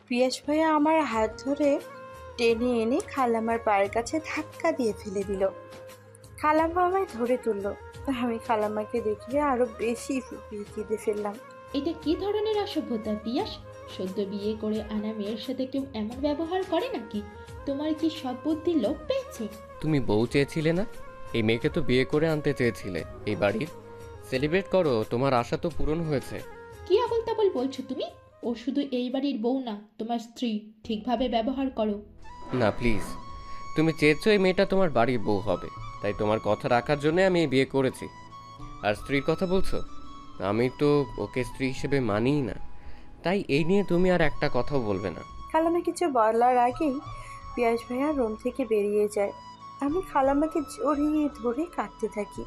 পিয়াস ভাইয়া আমার হাত ধরে টেনে এনে খালাম্মার পায়ের কাছে ধাক্কা দিয়ে ফেলে দিল। খালাম্মা আমায় ধরে তুললো। আমি খালাম্মাকে দেখে আরো বেশি ফুপিয়ে কেঁদে ফেললাম। এটা কি ধরনের অসভ্যতা পিয়াস? সদ্য বিয়ে করে আনা মেয়ের সাথে কেউ এমন ব্যবহার করে নাকি? তোমার কি সব বুদ্ধির লোপ পেয়েছে? তুমি বউ চেয়েছিলে না? এই মেয়েকে তো বিয়ে করে আনতে চেয়েছিলে এই বাড়ির। সেলিব্রেট করো, তোমার আশা তো পূরণ হয়েছে। কি আবল তাবল বলছো তুমি? ও শুধু এই বাড়ির বউ না, তোমার স্ত্রী। ঠিকভাবে ব্যবহার করো। না প্লিজ, তুমি চেয়েছো এই মেয়েটা তোমার বাড়ির বউ হবে, তাই তোমার কথা রাখার জন্য আমি এই বিয়ে করেছি। আর স্ত্রীর কথা বলছো, আমি তো ওকে স্ত্রী হিসেবে মানিই না, তাই এই নিয়ে তুমি আর একটা কথাও বলবে না। খালাম্মা কিছু বলার আগেই পিয়াস ভাইয়া রুম থেকে বেরিয়ে যায়। আমি খালাম্মাকে জড়িয়ে ধরে কাঁদতে থাকি।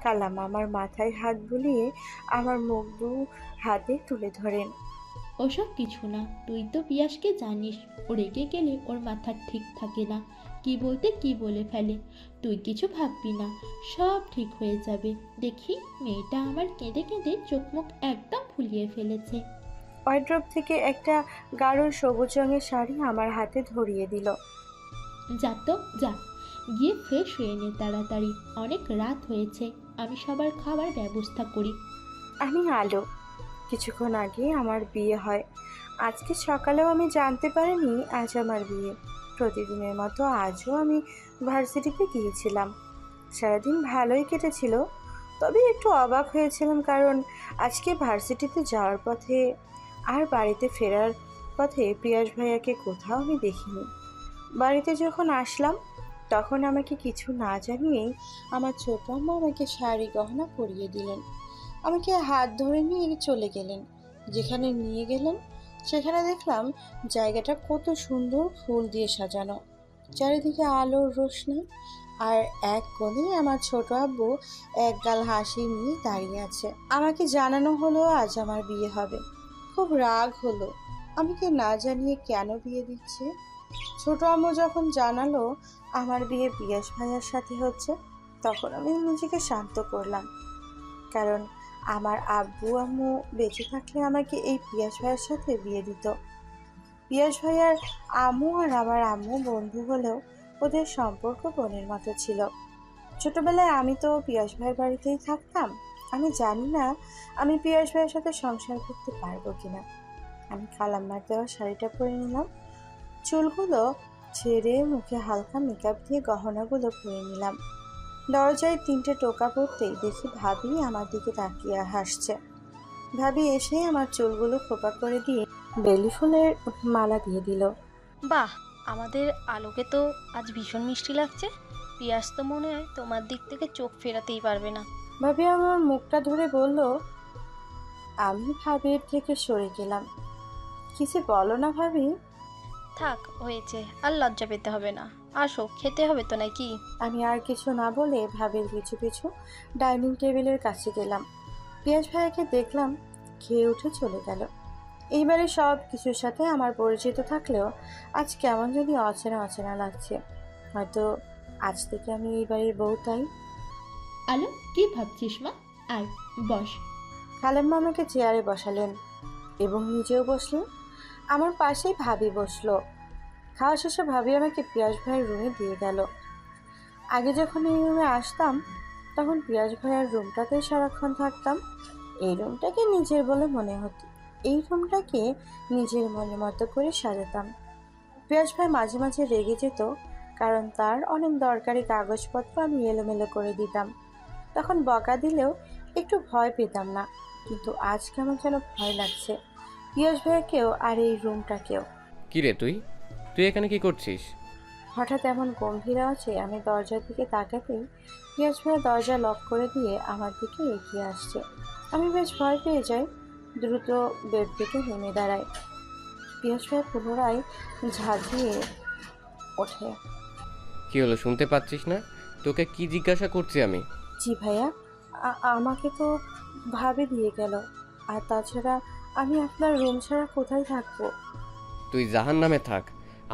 খালাম্মা আমার মাথায় হাত বুলিয়ে আমার মুখ দু হাতে তুলে ধরেন। ওসব কিছু না, তুই তো পিয়াসকে জানিস। ও রেগে গেলে ওর মাথা ঠিক থাকে না, কি বলতে কি বলে ফেলে। তুই কিছু ভাববি না, সব ঠিক হয়ে যাবে। দেখি, মেয়েটা আমার কেঁদে কেঁদে চোখ মুখ একদম ফুলিয়ে ফেলেছে। ওয়ার্ড্রপ থেকে একটা গাঢ় সবুজ রঙের শাড়ি আমার হাতে ধরিয়ে দিল। যা তো যা, গিয়ে ফ্রেশ হয়ে নে তাড়াতাড়ি। অনেক রাত হয়েছে, আমি সবার খাবার ব্যবস্থা করি। আমি আলো। কিছুক্ষণ আগে আমার বিয়ে হয়। আজকে সকালেও আমি জানতে পারিনি আজ আমার বিয়ে। প্রতিদিনের মতো আজও আমি ভার্সিটিতে গিয়েছিলাম। সারাদিন ভালোই কেটেছিল, তবে একটু অবাক হয়েছিলাম কারণ আজকে ভার্সিটিতে যাওয়ার পথে আর বাড়িতে ফেরার পথে পিয়াস ভাইয়াকে কোথাও আমি দেখিনি। বাড়িতে যখন আসলাম তখন আমাকে কিছু না জানিয়েই আমার ছোট আম্মা আমাকে শাড়ি গহনা পরিয়ে দিলেন। আমাকে হাত ধরে নিয়ে চলে গেলেন। যেখানে নিয়ে গেলেন সেখানে দেখলাম জায়গাটা কত সুন্দর ফুল দিয়ে সাজানো, চারিদিকে আলোর রোশনি। আর এক কোণে আমার ছোট আব্বু এক গাল হাসি নিয়ে দাঁড়িয়ে আছে। আমাকে জানানো হলো আজ আমার বিয়ে হবে। খুব রাগ হলো, আমাকে না জানিয়ে কেন বিয়ে দিচ্ছে। ছোট আম্মু যখন জানালো আমার বিয়ে পিয়াস ভাইয়ার সাথে হচ্ছে, তখন আমি নিজেকে শান্ত করলাম। কারণ আমার আব্বু আম্মু বেঁচে থাকলে আমাকে এই পিয়াস ভাইয়ের সাথে বিয়ে দিত। পিয়াস ভাইয়ার আম্মু আর আমার আম্মু বন্ধু হলেও ওদের সম্পর্ক বোনের মতো ছিল। ছোটবেলায় আমি তো পিয়াস ভাইয়ের বাড়িতেই থাকতাম। আমি জানি না আমি পিয়াস ভাইয়ের সাথে সংসার করতে পারবো কিনা। আমি খালাম্মার দেওয়া শাড়িটা পরে নিলাম, চুলগুলো ছেড়ে মুখে হালকা মেকআপ দিয়ে গহনাগুলো পরে নিলাম। দরজায় 3টে টোকা পড়তেই দেখি ভাবি আমার দিকে তাকিয়ে হাসছে। ভাবি এসে আমার চুলগুলো খোপা করে দিয়ে বেলি ফুলের মালা দিয়ে দিল। বাহ, আমাদের আলোকে তো আজ ভীষণ মিষ্টি লাগছে। পিয়াস তো মনে হয় তোমার দিক থেকে চোখ ফেরাতেই পারবে না। ভাবি আমার মুখটা ধরে বলল। আমি ভাবির থেকে সরে গেলাম। কিছু বলো না ভাবি। থাক, হয়েছে, আর লজ্জা পেতে হবে না। আসো, খেতে হবে তো নাকি? আমি আর কিছু না বলে ভাবির পিছু পিছু ডাইনিং টেবিলের কাছে গেলাম। পিয়াস ভাইয়াকে দেখলাম খেয়ে উঠে চলে গেল। এইবারে সব কিছুর সাথে আমার পরিচিত থাকলেও আজ কেমন যদি অচেনা অচেনা লাগছে। হয়তো আজ থেকে আমি এই বাড়ির বউ, তাই। আলো, কি ভাবছিস মা? আয়, বস। খালাম্মা আমাকে চেয়ারে বসালেন এবং নিজেও বসলেন। আমার পাশেই ভাবি বসলো। খাওয়া শেষে ভাবি আমাকে পিয়াস ভাইয়ের রুমে দিয়ে গেল। আগে যখন এই রুমে আসতাম তখন পিয়াস ভাইয়ের রুমটাতেই সারাক্ষণ থাকতাম। এই রুমটাকে নিজের বলে মনে হতো। এই রুমটাকে নিজের মনের মতো করে সাজাতাম। পিয়াস ভাই মাঝে মাঝে রেগে যেত, কারণ তার অনেক দরকারি কাগজপত্র আমি এলোমেলো করে দিতাম। তখন বকা দিলেও একটু ভয় পেতাম না, কিন্তু আজ কেমন যেন ভয় লাগছে, পিয়াস ভাইয়াকেও আর এই রুমটাকেও। কি রে তুই তুই এখানে কি করছিস? হঠাৎ এমন গম্ভীর আওয়াজে আমি দরজার দিকে তাকাতেই পিয়াস ভাইয়া দরজা লক করে দিয়ে আমার দিকে এগিয়ে আসছে। আমি বেশ ভয় পেয়ে যাই, দ্রুত বেড থেকে নেমে দাঁড়াই। পিয়াস ভাইয়া পুনরায় ঝাঁঝিয়ে ওঠে। কি হলো, শুনতে পাচ্ছিস না? তোকে কি জিজ্ঞাসা করছি আমি? জি ভাইয়া, আমাকে তো ভাবে দিয়ে গেল। আর তাছাড়া আমি আপনার রুম ছাড়া কোথায় থাকবো? তুই জাহান্নামে থাক,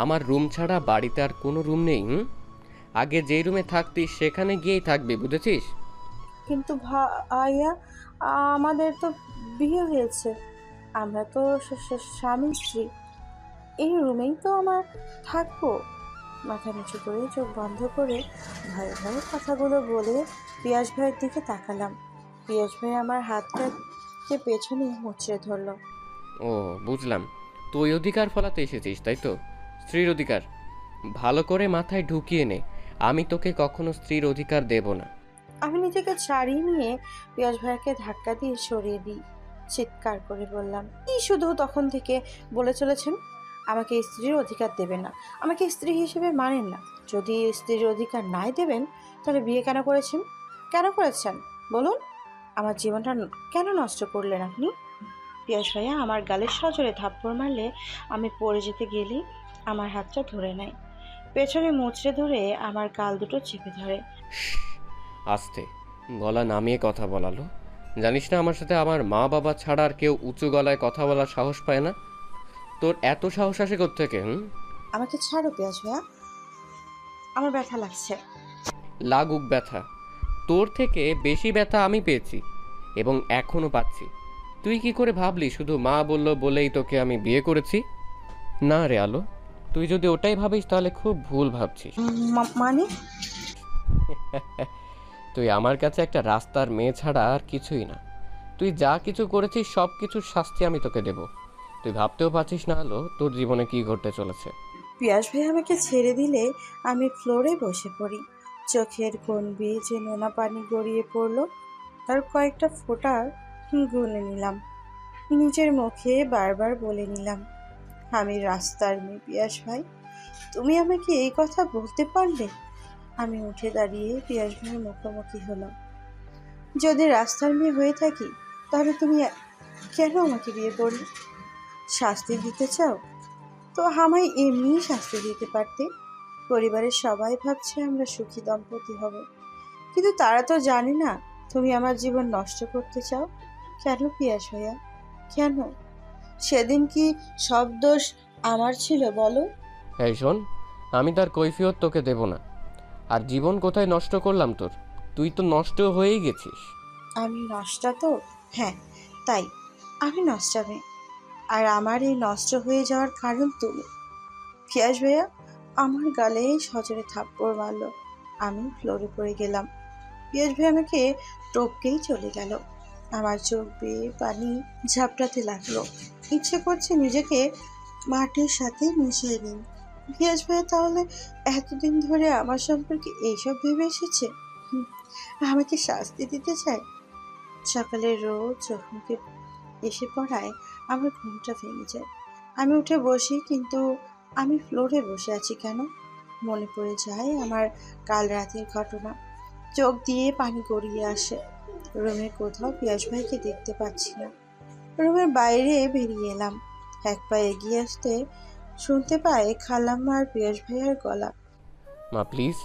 আমার রুম ছাড়া বাড়িতে আর কোনো রুম নেই। আগে যেই রুমে থাকতিস সেখানে গিয়েই থাকবি, বুঝেছিস? কিন্তু ভাইয়া, আমাদের তো বিয়ে হয়েছে, আমরা তো স্বামী স্ত্রী। এই রুমেই তো আমার থাকবো। মাথা নিচু করে চোখ বন্ধ করে ভয়ে ভয়ে কথাগুলো বলে পিয়াস ভাইয়ের দিকে তাকালাম। পিয়াস ভাই আমার হাতটাকে পেছনে মুচড়ে ধরলো। ও, বুঝলাম। তুই অধিকার ফলাতে এসেছিস, তাই তো? স্ত্রীর অধিকার ভালো করে মাথায় ঢুকিয়ে নে। আমি তোকে কখনো স্ত্রীর অধিকার দেব না। আমি নিজেকে ছাড়িয়ে নিয়ে পিয়াস ভাইয়াকে ধাক্কা দিয়ে সরিয়ে দিই। চিৎকার করে বললাম, কি শুধু তখন থেকে বলে চলেছেন আমাকে স্ত্রীর অধিকার দেবেন না, আমাকে স্ত্রী হিসেবে মানেন না। যদি স্ত্রীর অধিকার নাই দেবেন তাহলে বিয়ে কেন করেছেন? কেন করেছেন বলুন? আমার জীবনটা কেন নষ্ট করলেন আপনি? পিয়াস ভাইয়া আমার গালে সজোরে থাপ্পড় মারলে আমি পড়ে যেতে গেলেই আমার হাতটা ধরে নেয়, পেছনে মুচড়ে ধরে আমার গাল দুটো চেপে ধরে। আস্তে গলা নামিয়ে কথা বলালো। জানিস না আমার সাথে আমার মা বাবা ছাড়া আর কেউ উঁচু গলায় কথা বলার সাহস পায় না? তোর এত সাহস আসে কোত্থেকে? আমাকে ছাড়ো পিয়াস ভাইয়া, আমার ব্যথা লাগছে। লাগুক ব্যথা। তোর থেকে বেশি ব্যথা আমি পেয়েছি এবং এখনো পাচ্ছি। তুই কি করে ভাবলি শুধু মা বললো বলেই তোকে আমি বিয়ে করেছি? না রে আলো, তুই যদি ওটাই ভাবিস তাহলে খুব ভুল ভাবছিস। মানে? তুই আমার কাছে একটা রাস্তার মেয়ে ছাড়া আর কিছুই না। তুই যা কিছু করেছিস সব কিছুর শাস্তি আমি তোকে দেব। তুই ভাবতেও পারছিস না আলো তোর জীবনে কি ঘটতে চলেছে। পিয়াস ভাই আমাকে ছেড়ে দিলে আমি ফ্লোরে বসে পড়ি। চোখের কোণ বেয়ে যে নোনা পানি গড়িয়ে পড়লো তার কয়েকটা ফোঁটা গুনে নিলাম। নিজের মুখে বারবার বলে নিলাম, আমি রাস্তার মেয়ে পিয়াস ভাই, তুমি আমাকে এই কথা বলতে পারলে? আমি উঠে দাঁড়িয়ে পিয়াস ভাইয়ের মুখোমুখি হলাম। যদি রাস্তার মেয়ে হয়ে থাকি তাহলে তুমি কেন আমাকে বিয়ে করলে? শাস্তি দিতে চাও তো আমায় এমনিই শাস্তি দিতে পারতে। পরিবারের সবাই ভাবছে আমরা সুখী দম্পতি হব, কিন্তু তারা তো জানে না তুমি আমার জীবন নষ্ট করতে চাও। কেন পিয়াস ভাইয়া, কেন? সেদিন কি সব দোষ আমার ছিল বলো? এই শোন, আমি তার কৈফিয়ত তোকে দেব না। আর জীবন কোথায় নষ্ট করলাম তোর? তুই তো নষ্ট হয়েই গেছিস। আমি নষ্টা তো? হ্যাঁ, তাই আমি নষ্টা মেয়ে। আর আমার এই নষ্ট হয়ে যাওয়ার কারণ তুমি। পিয়াস ভাইয়া আমার গালে সজোরে থাপ্পড় মারলো। আমি ফ্লোরে পড়ে গেলাম। পিয়াস ভাই আমাকে টপকেই চলে গেল। আমার চোখ বেয়ে পানি ঝাপটাতে লাগলো। ইচ্ছে করছে নিজেকে মাটির সাথে মিশিয়ে নিন। পিয়াস ভাইয়া তাহলে এতদিন ধরে আমার সম্পর্কে এইসব ভেবে এসেছে? হুম, আমাকে শাস্তি দিতে চায়। সকালে রোজ চোখ মুখে এসে পড়ায় আমার ঘুমটা ভেঙে যায়। আমি উঠে বসি, কিন্তু আমি ফ্লোরে বসে আছি কেন? মনে পড়ে যায় আমার কাল রাতের ঘটনা। চোখ দিয়ে পানি গড়িয়ে আসে। রুমে কোথাও পিয়াস ভাইকে দেখতে পাচ্ছি না। রুমের বাইরে বেরিয়ে এলাম। এক পা এগিয়ে আসতে শুনতে পাই খালাম্মা আর পিয়াস ভাইয়ের গলা। মা প্লিজ,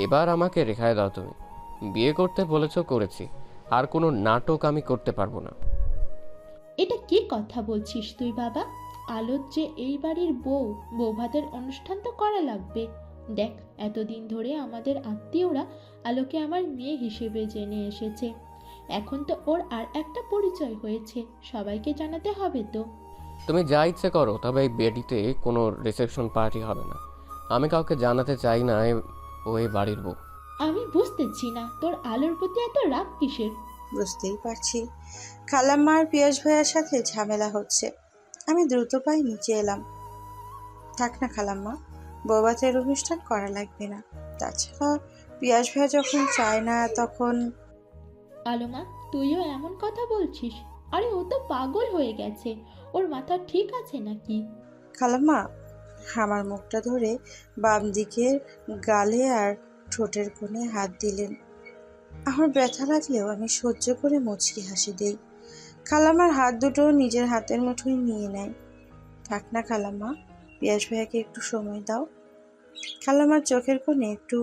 এবার আমাকে রেখায় দাও তুমি। বিয়ে করতে বলেছ করেছি, আর কোনো নাটক আমি করতে পারবো না। এটা কি কথা বলছিস তুই বাবা? আলোর যে এই বাড়ির বউ, বৌভাতের অনুষ্ঠান তো করা লাগবে। দেখ, এতদিন ধরে আমাদের আত্মীয়রা আলোকে আমার মেয়ে হিসেবে জেনে এসেছে। এখন তো ওর আর একটা পরিচয় হয়েছে, সবাইকে জানাতে হবে তো। তুমি যা ইচ্ছে করো, তবে এই বিয়েটিতে কোনো রিসেপশন পার্টি হবে না। আমি কাউকে জানাতে চাই না ও এই বাড়ির বউ। আমি বুঝতেছি না তোর আলোর প্রতি এত রাগ কিসের? বুঝতেই পারছি খালাম্মা আর পিয়াস ভাইয়ের সাথে ঝামেলা হচ্ছে। আমি দ্রুত পায়ে নিচে এলাম। থাক না খালাম্মা, বৌভাতের অনুষ্ঠান করা লাগবে না। তাছাড়া পিয়াস ভাইয়া যখন চায় না তখন। আলোমা, তুইও এমন কথা বলছিস? আরে ও তো পাগল হয়ে গেছে, ওর মাথা ঠিক আছে নাকি? খালাম্মা আমার মুখটা ধরে বাম দিকের গালে আর ঠোঁটের কোণে হাত দিলেন। আমার ব্যথা লাগলেও আমি সহ্য করে মুচকি হাসি দেই। খালাম্মার হাত দুটো নিজের হাতের মুঠোয় নিয়ে নেয়। থাক না খালাম্মা, পিয়াস ভাইয়াকে একটু সময় দাও। খালাম্মার চোখের কোণে একটু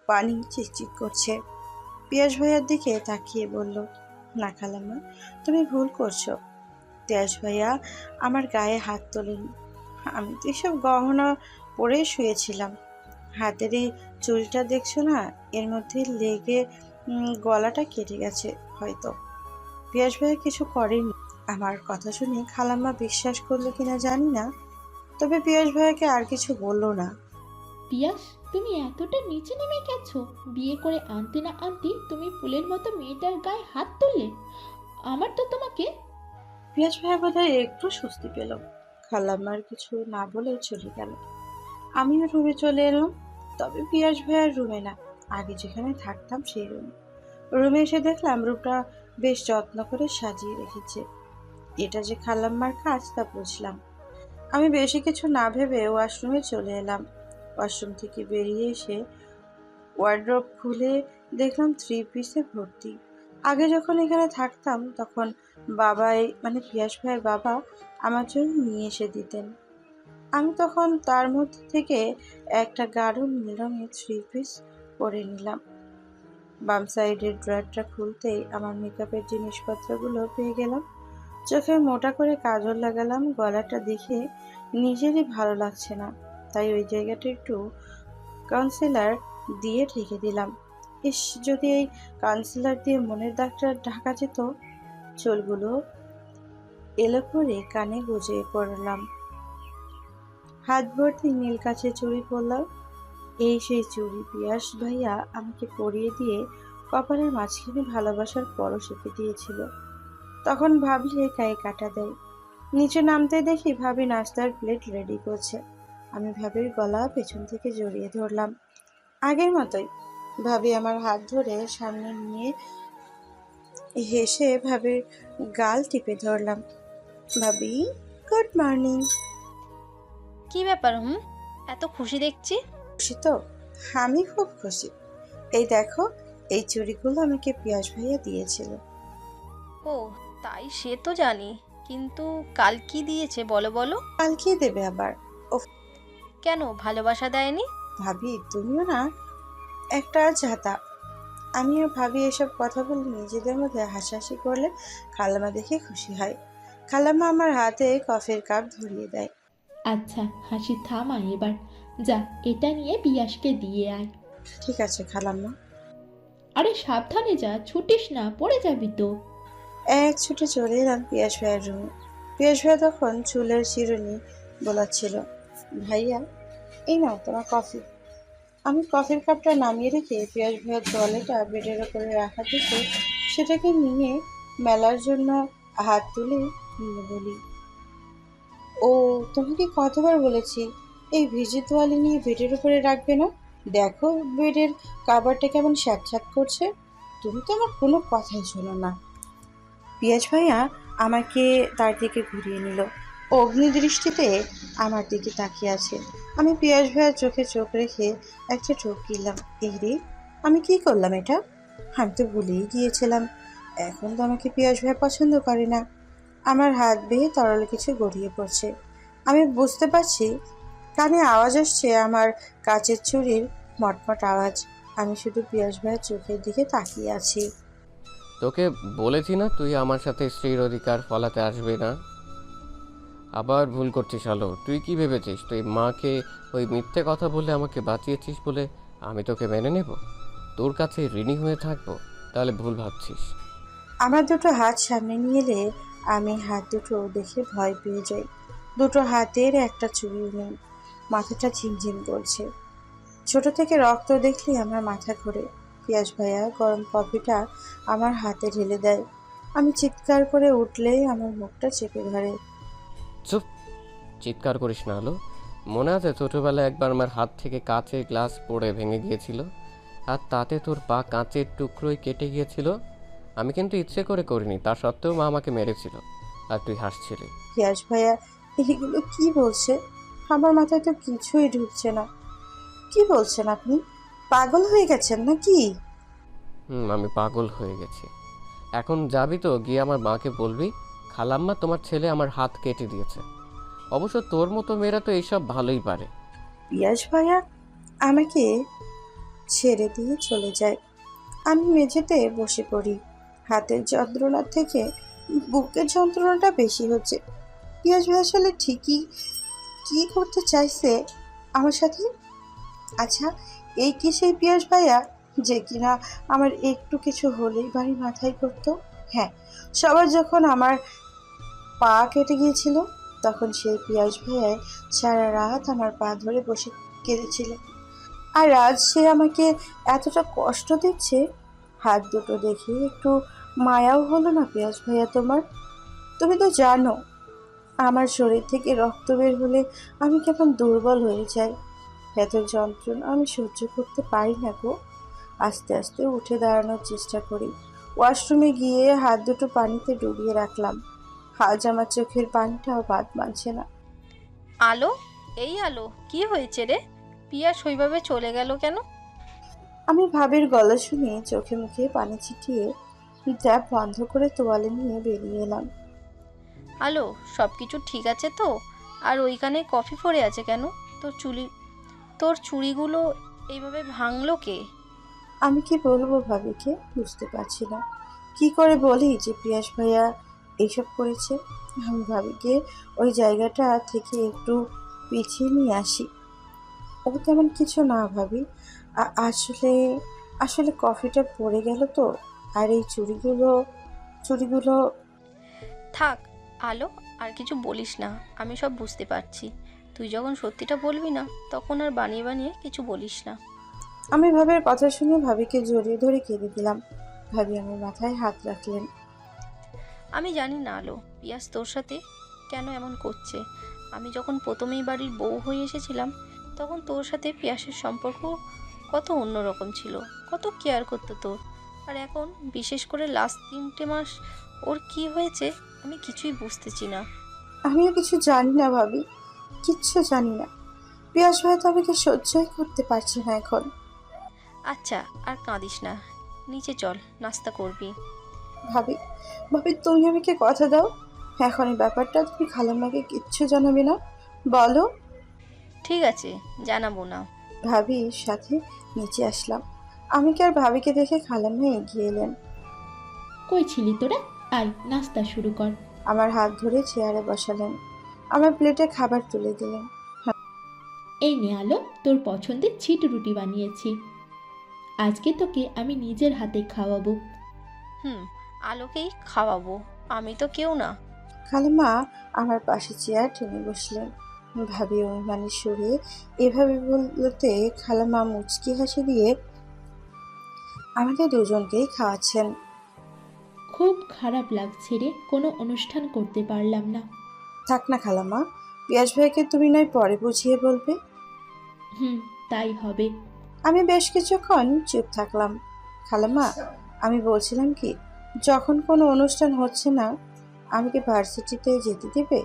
পানি চিকচিক করছে। পিয়াস ভাইয়ার দিকে তাকিয়ে বলল, না খালাম্মা, তুমি ভুল করছো। পিয়াস ভাইয়া আমার গায়ে হাত তোলেনি। আমি তো এসব গহনা পরে শুয়েছিলাম। হাতের এই চুলটা দেখছো না, এর মধ্যে লেগে গলাটা কেটে গেছে হয়তো। পিয়াস ভাইয়া কিছু করেনি। আমার কথা শুনে খালাম্মা বিশ্বাস করলো কিনা জানি না, তবে পিয়াস ভাইয়াকে আর কিছু বললো না। পিয়াস, তুমি এতটা নিচে নেমে গেছো? বিয়ে করে আনতে না আনতে তুমি ফুলের মতো মেয়েটার গায়ে হাত তুললে। আমার তো তোমাকে। পিয়াস ভাইয়া বোধহয় একটু স্বস্তি পেল। খালাম্মার কিছু না বলে চলে গেল। আমিও রুমে চলে এলাম, তবে পিয়াস ভাইয়ার রুমে না, আগে যেখানে থাকতাম সেই রুমে। রুমে এসে দেখলাম রুমটা বেশ যত্ন করে সাজিয়ে রেখেছে। এটা যে খালাম্মার কাজ তা বুঝলাম। আমি বেশি কিছু না ভেবে ওয়াশরুমে চলে এলাম। ওয়াশরুম থেকে বেরিয়ে এসে ওয়ার্ড্রোব খুলে দেখলাম 3 পিসে ভর্তি। আগে যখন এখানে থাকতাম তখন বাবাই মানে পিয়াস ভাইয়ের বাবা আমার জন্য নিয়ে এসে দিতেন। আমি তখন তার মধ্যে থেকে একটা গাঢ় নীল রঙের 3 পিস পরে নিলাম। বাম সাইডের ড্রয়ারটা খুলতেই আমার মেকআপের জিনিসপত্রগুলো পেয়ে গেলাম। চোখে মোটা করে কাজল লাগালাম। গলাটা দেখে নিজেরই ভালো লাগছে না, তাই ওই জায়গাটা একটু কনসিলার দিয়ে ঢেকে দিলাম। ইস, যদি এই কনসিলার দিয়ে মনের দাগটা ঢাকা যেত। চুলগুলো এলো করে কানে গুজে পড়লাম। হাত ভর্তি নীল কাচের চুড়ি পরলাম। এই সেই চুড়ি পিয়াস ভাইয়া আমাকে পরিয়ে দিয়ে কপালের মাঝখানে ভালোবাসার পরশ এঁকে দিয়েছিল। তখন ভাবলে গায়ে কাটা দেয়। নিচে নামতে দেখি ভাবি নাস্তার প্লেট রেডি করছে। আমি ভাবির গলা পেছন থেকে জড়িয়ে ধরলাম। আগের মতোই ভাবি আমার হাত ধরে সামনে নিয়ে হেসে ভাবির গাল টিপে ধরলাম। ভাবি, গুড মর্নিং। কি ব্যাপার? এত খুশি দেখছি। খুশি তো? আমি খুব খুশি। এই দেখো, এই চুড়িগুলো আমাকে পিয়াস ভাইয়া দিয়েছিল। ও তাই, সে তো জানি, কিন্তু কাল কি দিয়েছে বলো বলো। কালকে দেবে আবার। কেন, ভালোবাসা দেয়নি? ভাবি, তুমিও না একটা ঝাঁতা। আমিও ভাবি এসব কথা বলে নিজেদের মধ্যে হাসাহাসি করলে খালামা দেখে খুশি হয়। খালামা আমার হাতে কফির কাপ ধরিয়ে দেয়। আচ্ছা, হাসি থামা এবার। যা, এটা নিয়ে পিয়াসকে দিয়ে আয়। ঠিক আছে খালাম্মা। আরে সাবধানে যা, ছুটিস না, পড়ে যাবি তো। এক ছুটে চলে এলাম পিয়াস ভাইয়ের রুমে। পিয়াস ভাইয়া তখন চুলের চিরুনি বোলাচ্ছিল। ভাইয়া, এই নাও তোমার কফি। আমি কফির কাপটা নামিয়ে রেখে পিয়াস ভাইয়ের তোয়ালেটা বেডের ওপরে রাখা দেখে সেটাকে নিয়ে মেলার জন্য হাত তুলে নিয়ে বলি, ও তোমাকে কতবার বলেছি এই ভিজে তোয়ালে নিয়ে বেডের উপরে রাখবে না? দেখো বেডের কাভারটা কেমন স্যাঁতস্যাঁত করছে। তুমি তো আমার কোনো কথাই শোনো না। পিয়াজ ভাইয়া আমাকে তার দিকে ঘুরিয়ে নিল। অগ্নিদৃষ্টিতে আমার দিকে তাকিয়ে আছে। আমি পিয়াজ ভাইয়ার চোখে চোখ রেখে একটা চোখ কিনলাম। এই রে, আমি কি করলাম এটা? আমি তো ভুলেই গিয়েছিলাম। এখন তো আমাকে পিয়াজ ভাইয়া পছন্দ করে না। আমার হাত বেয়ে তরল কিছু গড়িয়ে পড়ছে। আমি বুঝতে পারছি কানে আওয়াজ আসছে, আমার কাচের চুড়ির মটমট আওয়াজ। আমি শুধু পিয়াজ ভাইয়ের চোখের দিকে তাকিয়ে আছি। তোকে বলেছি না তুই আমার সাথে স্ত্রীর অধিকার ফলাতে আসবে না। আবার ভুল করছিস আলো। তুই কি ভেবেছিস তুই মাকে ওই মিথ্যে কথা বলে আমাকে বাঁচিয়েছিস বলে আমি তোকে মেনে নেব, তোর কাছে ঋণী হয়ে থাকবো? তাহলে ভুল ভাবছিস। আমার দুটো হাত সামনে নিয়ে এলে আমি হাত দুটো দেখে ভয় পেয়ে যাই। দুটো হাতের একটা চুড়িও নেই। মাথাটা ঝিমঝিম করছে। ছোট থেকে রক্ত দেখলে আমার মাথা ঘোরে। পিয়াস ভাইয়া গরম কফিটা আমার হাতে ঢেলে দেয়। আমি চিৎকার করে উঠলেই আমার মুখটা চেপে ধরে। চুপ, চিৎকার করিস না আলো। মনে আছে ছোটবেলায় একবার আমার হাত থেকে কাঁচের গ্লাস পড়ে ভেঙে গিয়েছিল, আর তাতে তোর পা কাঁচের টুকরোই কেটে গিয়েছিল। আমি কিন্তু ইচ্ছে করে করিনি, তা সত্ত্বেও মা আমাকে মেরেছিল, আর তুই হাসছিলি। পিয়াস ভাইয়া এগুলো কি বলছে? আমার মাথায় তো কিছুই ঢুকছে না। কি বলছেন আপনি? পাগল হয়ে গেছেন নাকি? আমি পাগল হয়ে গেছি। এখন যাবি তো, গিয়ে আমার মাকে বলবি খালাম্মা তোমার ছেলে আমার হাত কেটে দিয়েছে। অবশ্য তোর মতো মেয়েরা তো এইসব ভালোই পারে। পিয়াস ভাইয়া আমাকে ছেড়ে দিয়ে চলে যায়। আমি মেঝেতে বসে পড়ি। হাতের যন্ত্রণার থেকে বুকের যন্ত্রণাটা বেশি হচ্ছে। পিয়াস ভাই আসলে ঠিকই কি করতে চাইছে আমার সাথে? আচ্ছা, এই কি সেই পিয়াস ভাইয়া যে কিনা আমার একটু কিছু হলেই বাড়ি মাথায় করতো? হ্যাঁ, সবার যখন আমার পা কেটে গিয়েছিল তখন সেই পিয়াস ভাইয়া সারা রাত আমার পা ধরে বসে কেঁদেছিল। আর আজ সে আমাকে এতটা কষ্ট দিচ্ছে, হাত দুটো দেখে একটু মায়াও হলো না পিয়াস ভাইয়া তোমার? তুমি তো জানো আমার শরীর থেকে রক্ত বের হলে আমি কেমন দুর্বল হয়ে যাই। এত যন্ত্রণা আমি সহ্য করতে পারি না গো। আস্তে আস্তে উঠে দাঁড়ানোর চেষ্টা করি। ওয়াশরুমে গিয়ে হাত দুটো পানিতে ডুবিয়ে রাখলাম। আজ আমার চোখের পানিটাও বাদ মানছে না। আলো, এই আলো, কি হয়েছে রে? পিয়াস ওইভাবে চলে গেল কেন? আমি ভাবির গলা শুনে চোখে মুখে পানি ছিটিয়ে ট্যাপ বন্ধ করে তোয়ালে নিয়ে বেরিয়ে এলাম। আলো, সব কিছু ঠিক আছে তো? আর ওইখানে কফি পড়ে আছে কেন? তোর চুড়িগুলো এইভাবে ভাঙলো কে? আমি কি বলবো ভাবিকে বুঝতে পারছি না। কি করে বলি যে পিয়াস ভাইয়া এইসব করেছে? আমি ভাবিকে ওই জায়গাটা থেকে একটু পিছিয়ে নিয়ে আসি। ও তেমন কিছু না ভাবি। আসলে আসলে কফিটা পড়ে গেল তো। আর এই চুড়িগুলো থাক আলো, আর কিছু বলিস না। আমি সব বুঝতে পারছি। তুই যখন সত্যিটা বলবি না, তখন আর বানিয়ে বানিয়ে কিছু বলিস না। আমি ভাবির কথা শুনে ভাবিকে জড়িয়ে ধরে কেঁদে দিলাম। ভাবি আমার মাথায় হাত রাখলেন। আমি জানি না আলো, পিয়াস তোর সাথে কেন এমন করছে। আমি যখন প্রথমেই বাড়ির বউ হয়ে এসেছিলাম, তখন তোর সাথে পিয়াসের সম্পর্ক কত অন্যরকম ছিল, কত কেয়ার করতো তোর। আর এখন বিশেষ করে লাস্ট 3টে মাস ওর কি হয়েছে আমি কিছুই বুঝতেছি না। আমিও কিছু জানি না ভাবি, কিচ্ছু জানি না। পিয়াস ভাইয়া তো আমাকে সহ্যই করতে পারছে না এখন। আচ্ছা, আর কাঁদিস না, নিচে চল, নাস্তা করবি। ভাবি, ভাবি তুমি আমাকে কথা দাও, এখন এই ব্যাপারটা তুমি খালাম্মাকে কিচ্ছু জানাবে না, বলো। ঠিক আছে, জানাবো না। ভাবির সাথে নিচে আসলাম। আমি কি আর ভাবিকে দেখে খালাম্মা এগিয়ে এলেন। কই ছিলি তোরা? আয় নাস্তা শুরু কর। আমার হাত ধরে চেয়ারে বসালেন, আমার প্লেটে খাবার তুলে দিলেন। এই নে আলো, তোর পছন্দের ছিট রুটি বানিয়েছি। আজকে তোকে আমি নিজের হাতে খাওয়াবো। হুম, আলোকেই খাওয়াবো, আমি তো কেউ না। খালাম্মা আমার পাশে চেয়ার টেনে বসলেন। ভাবি অভিমানী সুরে এভাবে বলতে খালাম্মা মুচকি হাসি দিয়ে আমাদের দুজনকেই খাওয়াচ্ছেন। খুব খারাপ লাগছে রে, কোনো অনুষ্ঠান করতে পারলাম না। থাক না খালাম্মা, পিয়াস ভাইকে তুমি নয় পরে বুঝিয়ে বলবে। হুম, তাই হবে। আমি বেশ কিছুক্ষণ চুপ থাকলাম। খালাম্মা, আমি বলছিলাম কি, যখন কোনো অনুষ্ঠান হচ্ছে না আমাকে ভার্সিটিতে যেতে দেবে?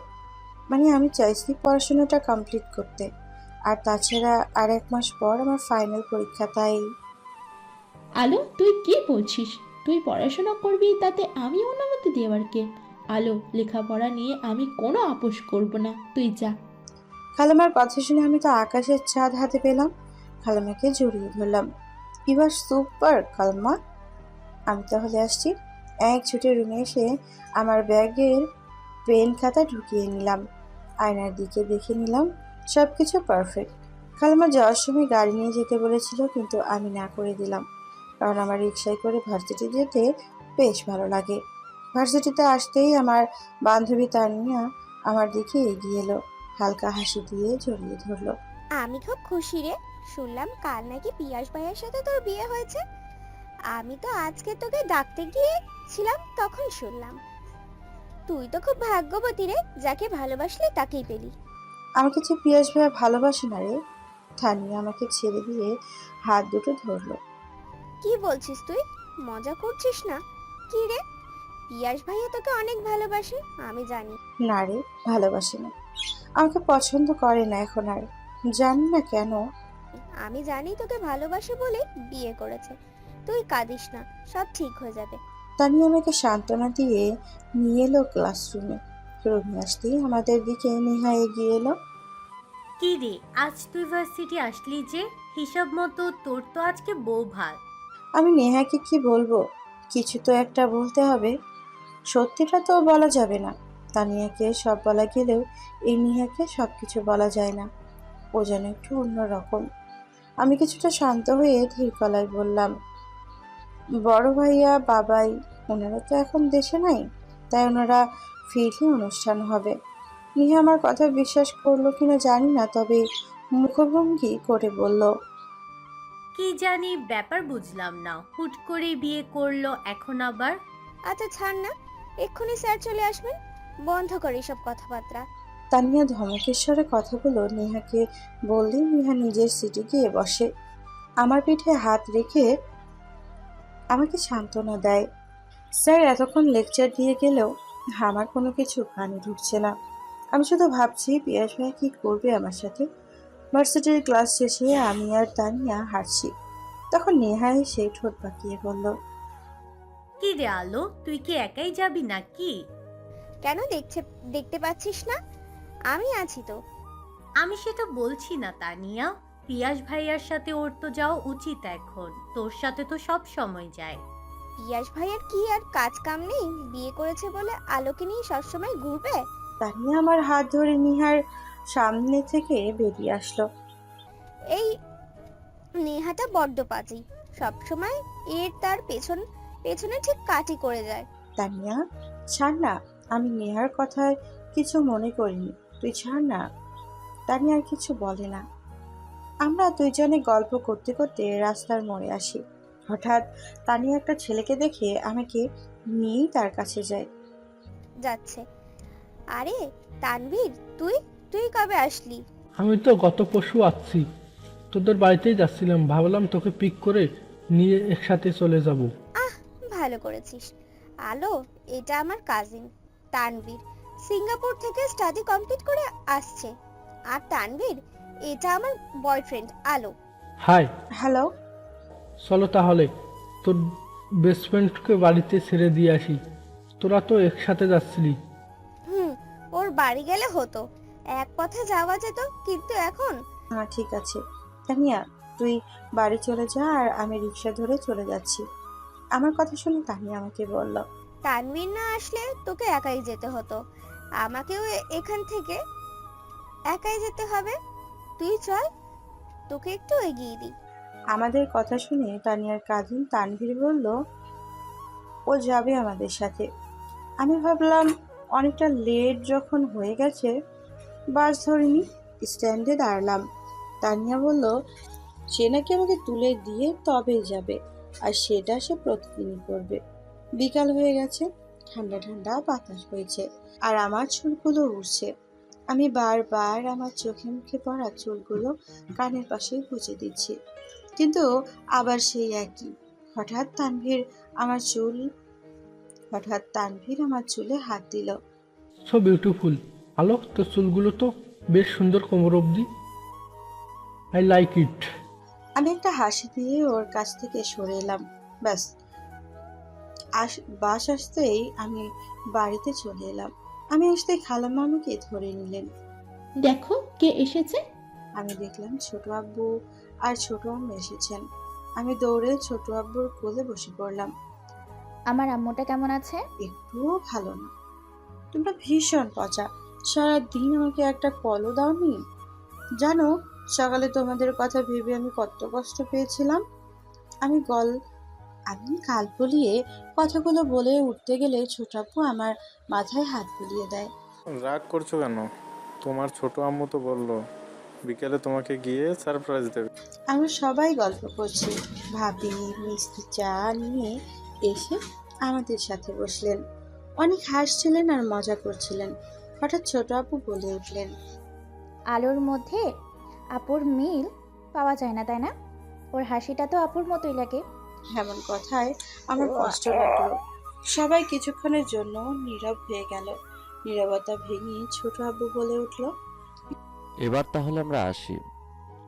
মানে আমি চাইছি পড়াশোনাটা কমপ্লিট করতে। আর তাছাড়া আর 1 মাস পর আমার ফাইনাল পরীক্ষা, তাই। আলো, তুই কি বলছিস? তুই পড়াশোনা করবি, তাতে আমি অনুমতি দেওয়ার কে? আলো, লেখাপড়া নিয়ে আমি কোনো আপোষ করব না, তুই যা। খালাম্মার কথা শুনে আমি তো আকাশের চাঁদ হাতে পেলাম। খালাম্মাকে জড়িয়ে ধরলাম। ইউ আর সুপার খালাম্মা। আমি তাহলে আসছি। এক ছুটে রুমে এসে আমার ব্যাগের পেন খাতা ঢুকিয়ে নিলাম। আয়নার দিকে দেখে নিলাম, সব কিছু পারফেক্ট। খালাম্মা যাওয়ার সময় গাড়ি নিয়ে যেতে বলেছিল, কিন্তু আমি না করে দিলাম, কারণ আমার রিক্সায় করে ভার্সিটি যেতে বেশ ভালো লাগে। ভার্সিটিতে আসতেই আমার বান্ধবী তানিয়া আমার দিকে এগিয়ে এলো, হালকা হাসি দিয়ে জড়িয়ে ধরলো। আমি খুব খুশি রে, শুনলাম কাল নাকি পিয়াস ভাইয়ের সাথে তোর বিয়ে হয়েছে। আমি তো আজকে তোকে ডাকতে গিয়েছিলাম, তখন শুনলাম। তুই তো খুব ভাগ্যবতী রে, যাকে ভালোবাসলি তাকেই পেলি। আমাকে যে পিয়াস ভাইয়া ভালোবাসে না রে। তানিয়া আমাকে ছেড়ে দিয়ে হাত দুটো ধরলো। কি বলছিস তুই? মজা করছিস না? কি রে, পিয়াস ভাইয়া তোকে অনেক ভালোবাসে, আমি জানি। না রে, ভালোবাসে না, আমাকে পছন্দ করে না এখন আর। জানি না কেন। আমি জানি তোকে ভালোবাসে বলে বিয়ে করেছে। তুই কাঁদিস না, সব ঠিক হয়ে যাবে। তানিয়া আমাকে সান্ত্বনা দিয়ে নিয়ে এলো ক্লাসরুমে। রুমে আসতেই আমাদের দিকে নেহা এগিয়ে এলো। কি রে, আজ তুই ভার্সিটি আসলি যে? হিসাব মতো তোর তো আজকে বউ ভাত। আমি নেহাকে কি বলবো, কিছু তো একটা বলতে হবে। সত্যিটা তো বলা যাবে না। তানিয়াকে সব বলা গেলেও এই নেহাকে সব কিছু বলা যায় না। ও যেন একটু অন্যরকম। আমি কিছুটা শান্ত হয়ে ধীর গলায় বললাম, বড় ভাইয়া বাবাই ওনারা তো এখন দেশে নাই, তাই ওনারা ফিরলে অনুষ্ঠান হবে। নিহা আমার কথা বিশ্বাস করলো কিনা জানি না, তবে মুখভঙ্গি করে বলল, কি জানি ব্যাপার বুঝলাম না, হুট করে বিয়ে করলো এখন আবার। আচ্ছা ছাড় না, এক্ষুনি স্যার চলে আসবেন, বন্ধ কর এসব কথাবার্তা। তানিয়া ধমকেশ্বরে কথাগুলো নেহাকে বললে নেহা নিজের সিটে গিয়ে বসে। আমার পিঠে হাত রেখে আমাকে সান্ত্বনা দেয়। স্যার এতক্ষণ লেকচার দিয়ে গেলেও আমার কোনো কিছু কানে ঢুকছে না। আমি শুধু ভাবছি পিয়াস ভাইয়া কি করবে আমার সাথে। ভার্সিটির ক্লাস শেষে আমি আর তানিয়া হাঁটছি, তখন নেহা এসে ঠোঁট পাকিয়ে বলল, কি রে আলো, তুই কি একাই যাবি নাকি? কেন দেখতে পাচ্ছিস না? আমি আছি তো। আমি সেটা বলছি না তানিয়া, পিয়াস ভাইয়ার সাথে ওর তো যাওয়া উচিত এখন, তোর সাথে তো সব সময় যায়। পিয়াস ভাইয়ের কি আর কাজ কাম নেই? বিয়ে করেছে বলে আলোকে নিয়ে সবসময় ঘুরবে? তানিয়া আমার হাত ধরে নিহার সামনে থেকে বেরিয়ে আসলো। এই নেহাটা বড্ড পাজি, সবসময় এর তার পেছনে ঠিক কাটি করে যায়। তানিয়া ছাড় না, আমি নেহার কথায় কিছু মনে করিনি, তুই ছাড় না। তানিয়া আর কিছু বলে না। আমরা দুইজনে গল্প করতে করতে রাস্তার মোড়ে আসি। হঠাৎ তানিয়া একটা ছেলেকে দেখে আমাকে নিয়েই তার কাছে যায়। যাচ্ছে। আরে তানভীর, তুই তুই কবে আসলি? আমি তো গত পরশু আসছি, তোদের বাড়িতেই যাচ্ছিলাম, ভাবলাম তোকে পিক করে নিয়ে একসাথে চলে যাব। আহ, ভালো করেছিস। আলো, এটা আমার কাজিন তানভীর, সিঙ্গাপুর থেকে স্টাডি কমপ্লিট করে আসছে। আর তানভীর, এটা আমার বয়ফ্রেন্ড আলো। Hi, hello. চলো তাহলে তোর বেস্ট ফ্রেন্ডকে বাড়িতে ছেড়ে দিয়ে আসি। তোরা তো একসাথে যাচ্ছিলি। হুম, ওর বাড়ি গেলে হতো, এক পথে যাওয়া যেত, কিন্তু এখন হ্যাঁ ঠিক আছে তানিয়া, তুই বাড়ি চলে যা আর আমি রিক্সা ধরে চলে যাচ্ছি। আমার কথা শুনে তানিয়া আমাকে বলল, তানভীর না আসলে তোকে একাই যেতে হতো, আমাকেও এখান থেকে একাই যেতে হবে। তুই চল, তোকে একটু এগিয়ে দিই। আমাদের কথা শুনে তানিয়ার কাজিন তানভীর বলল, ও যাবে আমাদের সাথে। আমি ভাবলাম অনেকটা লেট যখন হয়ে গেছে বাস ধরিনি, স্ট্যান্ডে দাঁড়ালাম। তানিয়া বলল সে নাকি আমাকে তুলে দিয়ে তবেই যাবে, আর সেটা সে প্রতিদিনই করবে। বিকাল হয়ে গেছে, ঠান্ডা ঠান্ডা বাতাস বইছে আর আমার চুলগুলো উড়ছে। আমি বারবার আমার চোখে মুখে পড়া চুলগুলো কানের পাশে গুঁজে দিচ্ছি, কিন্তু আবার সেই একই। আমার চুল হঠাৎ তানভীর আমার চুলে হাত দিল। So beautiful. আলো, তোর চুলগুলো তো বেশ সুন্দর কোমর অবধি। I like it. আমি একটা হাসি দিয়ে ওর কাছ থেকে সরে এলাম। ব্যাস, বাস আসতেই আমি বাড়িতে চলে এলাম। আমি আসতেই খালাম্মা আমাকে ধরে নিলেন। দেখো কে এসেছে। আমি দেখলাম ছোট আব্বু আর ছোট আম্মু এসেছেন। আমি দৌড়ে ছোট আব্বুর কোলে বসে পড়লাম। আমার আম্মুটা কেমন আছে? একটুও ভালো না, তোমরা ভীষণ পচা, সারাদিন আমাকে একটা কলও দাওনি। জানো, সকালে তোমাদের কথা ভেবে আমি কত কষ্ট পেয়েছিলাম। আমি গাল ফুলিয়ে কথাগুলো বলে উঠতে গেলে ছোট আব্বু আমার মাথায় হাত বুলিয়ে দেয়। রাগ করছো কেন? তোমার ছোট আম্মু তো বললো বিকেলে তোমাকে গিয়ে সারপ্রাইজ দেবে। আমরা সবাই গল্প করছি, ভাবি মিষ্টি চা নিয়ে এসে আমাদের সাথে বসলেন। অনেক হাসছিলেন আর মজা করছিলেন। হঠাৎ ছোট আপু বলে উঠলেন, আলোর মধ্যে আপুর মিল পাওয়া যায় না, তাই না? ওর হাসিটা তো আপুর মতোই লাগে। এমন কথায় আমার কষ্ট লাগলো। সবাই কিছুক্ষণের জন্য নীরব হয়ে গেল। নীরবতা ভেঙে ছোট আব্বু বলে উঠল, এবার তাহলে আমরা আসি,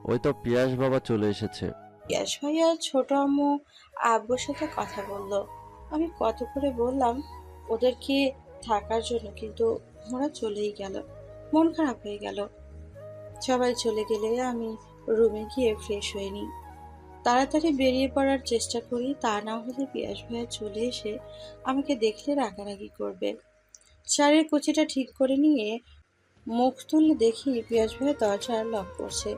ওই তো পিয়াস বাবা চলে এসেছে। ইয়াস ভাইয়া ছোট আম্মু আব্বুর সাথে কথা বলল। আমি কত করে বললাম ওদেরকে থাকার জন্য, কিন্তু ওরা চলেই গেল। মন খারাপ হয়ে গেল। সবাই চলে গেলে আমি রুমে গিয়ে ফ্রেশ হয়ে নিই। তাড়াতাড়ি বেরিয়ে পড়ার চেষ্টা করি, তা না হলে পিয়াস ভাইয়া চলে এসে আমাকে দেখলে রাগারাগি করবে। শাড়ির কুচিটা ঠিক করে নিয়ে মুখ তুললে দেখি পিয়াস ভাইয়া দরজা লক করছে।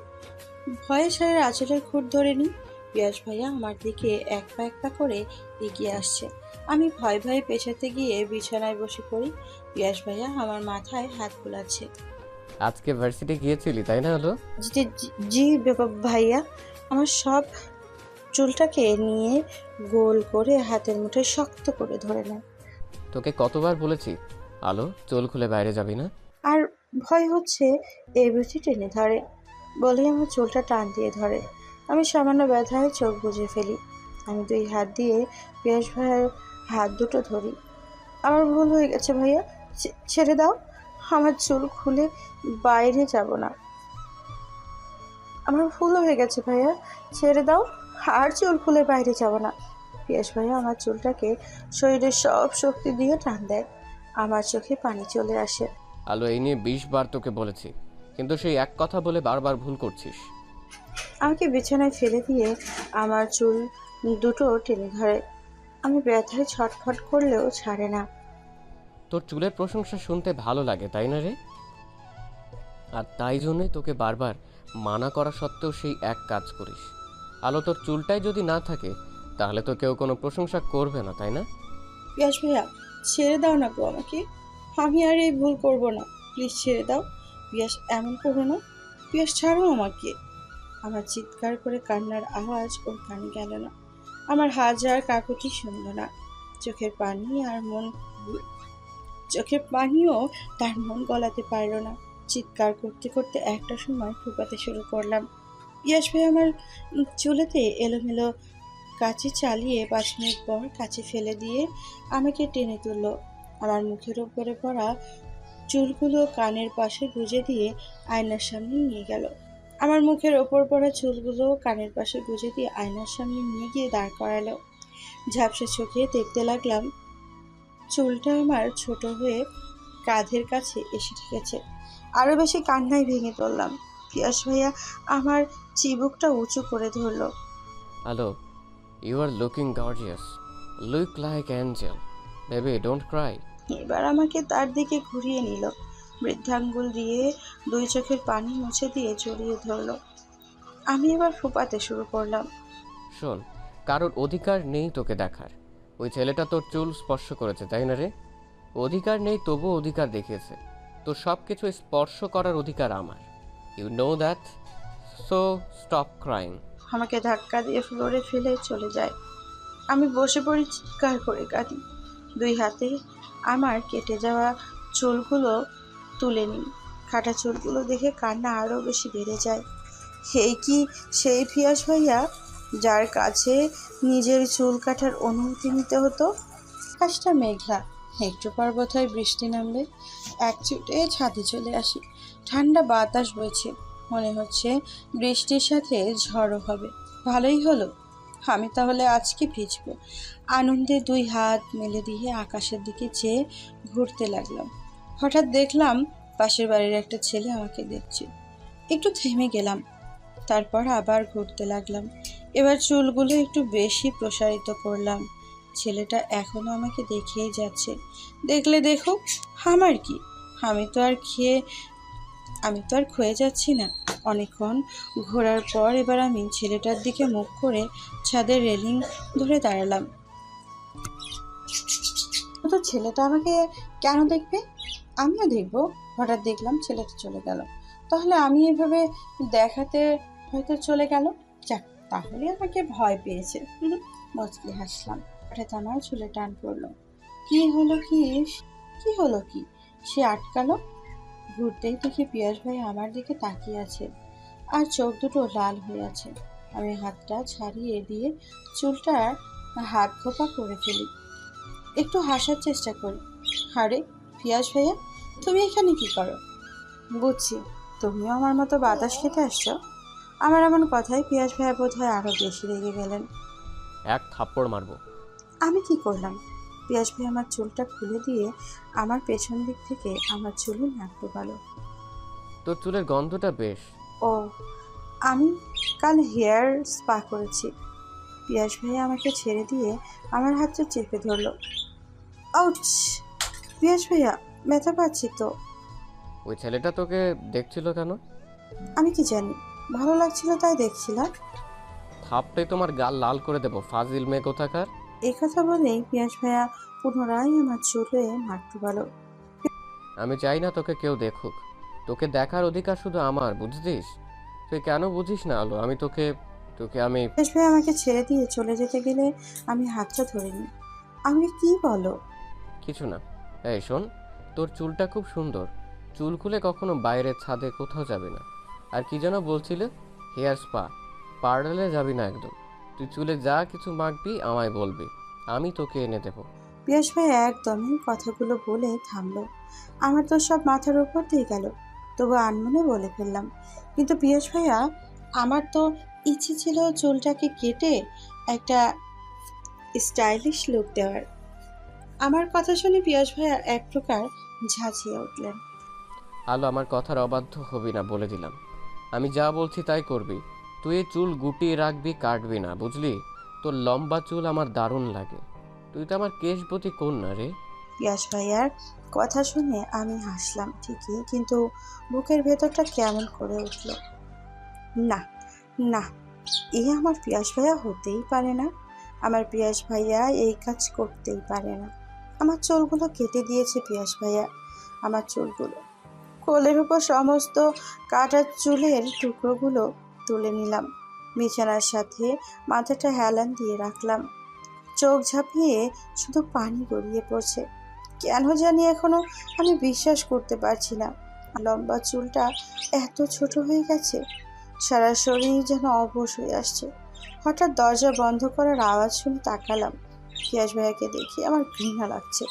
ভয়ে শাড়ির আঁচলের খুঁট ধরে নিই। পিয়াস ভাইয়া আমার দিকে এক পা করে এগিয়ে আসছে। আমি ভয়ে ভয়ে পেছাতে গিয়ে বিছানায় বসে পড়ি। পিয়াস ভাইয়া আমার মাথায় হাত বুলাচ্ছে। আজকে ভার্সিটি গিয়েছিলি তাই না আলো? জি জি ভাইয়া। আমার সব চুলটাকে নিয়ে গোল করে হাতের মুঠোয় শক্ত করে ধরে নেয়। তোকে কতবার বলেছি আলো চুল খুলে বাইরে যাবি না? আর ভয় হচ্ছে এই বুঝি টেনে ধরে বলেই আমার চুলটা টান দিয়ে ধরে। আমি সামান্য ব্যথায় চোখ বুজে ফেলি। আমি 2 হাত দিয়ে পিয়াস ভাইয়ের হাত দুটো ধরি। আমার ভুল হয়ে গেছে ভাইয়া, ছেড়ে দাও। আমার চুল খুলে বাইরে যাব না। আমার ভুল হয়ে গেছে ভাইয়া, ছেড়ে দাও। আর চুল খুলে বাইরে যাব না। পিয়াস ভাইয়া আমার চুলটাকে শরীরের সব শক্তি দিয়ে টান দেয়। আমার চোখে পানি চলে আসে। আলো এই নিয়ে 20 বার তোকে বলেছি, কিন্তু সেই এক কথা বলে বারবার ভুল করছিস। আমাকে বিছানায় ফেলে দিয়ে আমার চুল দুটো টেনে ধরে। আমি ব্যথায় ছটফট করলেও ছাড়ে না। তোর চুলের প্রশংসা শুনতে ভালো লাগে তাই না রে? আর তাই জন্যই তোকে বারবার মানা করা সত্ত্বেও সেই এক কাজ করিস। আলো তোর চুলটাই যদি না থাকে তাহলে তো কেউ কোনো প্রশংসা করবে না তাই না? পিয়াস ভাইয়া, ছেড়ে দাও না গো আমাকে। আমি আর এই ভুল করব না, প্লিজ ছেড়ে দাও। পিয়াস, এমন করো না। পিয়াস, ছাড়ো আমাকে। আমার চিৎকার করে কান্নার আওয়াজ ওর কানে গেল না। আমার হাজার কাকুতি শুনল না। চোখের পানিও তার মন গলাতে পারল না। চিৎকার করতে করতে একটা সময় ফুপাতে শুরু করলাম। পিয়াস ভাই আমার চুলেতে এলোমেলো কাঁচি চালিয়ে 5 মিনিট পর কাঁচি ফেলে দিয়ে আমাকে টেনে তুললো। আমার মুখের উপরে পড়া চুলগুলো কানের পাশে গুজে দিয়ে আয়নার সামনে নিয়ে গেল। আমার মুখের ওপর পড়া চুলগুলো কানের পাশে গুজে দিয়ে আয়নার সামনে নিয়ে গিয়ে দাঁড় করালো। ঝাপসা চোখে দেখতে লাগলাম চুলটা আমার ছোট হয়ে কাঁধের কাছে এসে ঠেকেছে। আরো বেশি কান্নায় ভেঙে পড়লাম। পিয়াস ভাইয়া আমার চিবুকটা উঁচু করে ধরলো। Alo, you are looking gorgeous, look like angel, baby don't cry. এবার আমাকে তার দিকে ঘুরিয়ে নিল। বৃদ্ধাঙ্গুল দিয়ে 2 চোখের পানি মুছে দিয়ে জড়িয়ে ধরলো। আমি এবার ফুপাতে শুরু করলাম। শোন, কারোর অধিকার নেই তোকে দেখার। ওই ছেলেটা তোর চুল স্পর্শ করেছে তাই না রে? অধিকার নেই তবু অধিকার দেখিয়েছে। তোর সব কিছু স্পর্শ করার অধিকার আমার। You know that, so stop crying. আমাকে ধাক্কা দিয়ে ফ্লোরে ফেলে চলে যায়। আমি বসে পড়ি, চিৎকার করে কাঁদি। 2 হাতে আমার কেটে যাওয়া চুলগুলো তুলে নিই। কাটা চুলগুলো দেখে কান্না আরও বেশি বেড়ে যায়। এই কি সেই পিয়াস ভাইয়া যার কাছে নিজের চুল কাটার অনুমতি নিতে হতো? আকাশটা মেঘলা, একটু পর বোধহয় বৃষ্টি নামবে। এক ছুটে ছাদে চলে আসি। ঠান্ডা বাতাস বইছে, মনে হচ্ছে বৃষ্টির সাথে ঝড়ও হবে। ভালোই হলো, আমি তাহলে আজকে ভিজবো। আনন্দে 2 হাত মেলে দিয়ে আকাশের দিকে চেয়ে ঘুরতে লাগলাম। হঠাৎ দেখলাম পাশের বাড়ির একটা ছেলে আমাকে দেখছে। একটু থেমে গেলাম, তারপর আবার ঘুরতে লাগলাম। এবার চুলগুলো একটু বেশি প্রসারিত করলাম। ছেলেটা এখনো আমাকে দেখেই যাচ্ছে। দেখলে দেখুক, আমার কি, আমি তো আর ক্ষয়ে যাচ্ছি না। অনেকক্ষণ ঘোরার পর এবার আমি ছেলেটার দিকে মুখ করে ছাদের রেলিং ধরে দাঁড়ালাম। তো ছেলেটা আমাকে কেন দেখবে? আমিও দেখবো। হঠাৎ দেখলাম ছেলেটা চলে গেল। তাহলে আমি এভাবে দেখাতে হয়তো চলে গেল। যাক, তাহলে আমাকে ভয় পেয়েছে। মুচকি হাসলাম। হঠাৎ আমার চুলে টান পড়লো। কি হলো কি সে আটকালো। ঘুরতেই দেখি পিয়াস ভাই আমার দিকে তাকিয়ে আছে, আর চোখ দুটো লাল হয়ে আছে। আমি হাতটা ছাড়িয়ে দিয়ে চুলটা হাত খোপা করে ফেলি। একটু হাসার চেষ্টা করি। আরে পিয়াস ভাইয়া, তুমি এখানে কি করো? বুঝছি, তুমিও আমার মতো বাতাস খেতে আসছো। আমার এমন কথায় পিয়াস ভাইয়া বোধহয় আরো বেশি রেগে গেলেন। এক থাপ্পড় মারবো। আমি কি করলাম? পিয়াস ভাই আমার চুলটা খুলে দিয়ে আমার পেছন দিক থেকে আমার চুলে নাক ডোবালো। তোর চুলের গন্ধটা বেশ। ও, আমি কাল হেয়ার স্পা করেছি। পিয়াস ভাই আমাকে ছেড়ে দিয়ে আমার হাতটা চেপে ধরলো। আউচ! পিয়াস ভাইয়া, ব্যথা পাচ্ছি তো। ওই ছেলেটা তোকে দেখছিল কেন? আমি কি জানি, ভালো লাগছিল তাই দেখছিলাম। থাপড়ে তোমার গাল লাল করে দেবো, ফাজিল মেয়ে কোথাকার। এই কথা বলেই পিয়াস ভাইয়া পুনরায় আমার চুলে মারতে ভালো। আমি চাই না তোকে কেউ দেখুক, তোকে দেখার অধিকার শুধু আমার, বুঝছিস? তুই কেন বুঝিস না আলো? আমি তোকে তোকে আমি পিয়াস ভাইয়া আমাকে ছেড়ে দিয়ে চলে যেতে গেলে আমি হাতটা ধরে নিই। আমি কি বলো? কিছু না। এই শোন, তোর চুলটা খুব সুন্দর, চুল খুলে কখনো বাইরের ছাদে কোথাও যাবি না। আর কি যেন বলছিলে? হেয়ার স্পা, পার্লারে যাবি না একদম। তুই চুলে যা কিছু মাখবি আমায় বলবি, আমি তোকে এনে দেবো। পিয়াস ভাইয়া একদমই কথাগুলো বলে থামলো। আমার তো সব মাথার উপর দিয়ে গেল, তবু আনমনে বলে ফেললাম, কিন্তু পিয়াস ভাইয়া, আমার তো ইচ্ছে ছিল চুলটাকে কেটে একটা স্টাইলিশ লুক দেওয়ার। আমার কথা শুনে পিয়াস ভাইয়া এক প্রকার ঝাঁঝিয়ে উঠলেন। আলো, আমার কথার অবাধ্য হবি না বলে দিলাম। আমি যা বলছি তাই করবি। তুই এই চুল গুটিয়ে রাখবি, কাটবি না, বুঝলি? তোর লম্বা চুল আমার দারুণ লাগে। তুই তো আমার কেশবতী কন্যা রে। পিয়াস ভাইয়ার কথা শুনে আমি হাসলাম ঠিকই, কিন্তু বুকের ভেতরটা কেমন করে উঠল। না, না, এ আমার পিয়াস ভাইয়া হতেই পারে না। আমার পিয়াস ভাইয়া এই কাজ করতেই পারে না। আমার চুলগুলো কেটে দিয়েছে পিয়াস ভাইয়া। আমার চুলগুলো কোলের উপর সমস্ত কাটা চুলের টুকরোগুলো তুলে নিলাম, বিছানার সাথে মাথাটা হেলান দিয়ে রাখলাম। চোখ ঝাঁপিয়ে শুধু পানি গড়িয়ে পড়ছে। কেন জানি এখনো আমি বিশ্বাস করতে পারছি না লম্বা চুলটা এত ছোট হয়ে গেছে। সারা শরীর যেন অবশ হয়ে আসছে। হঠাৎ দরজা বন্ধ করার আওয়াজ শুনে তাকালাম। পিয়াস ভাইয়াকে দেখি আমার ঘৃণা লাগছে।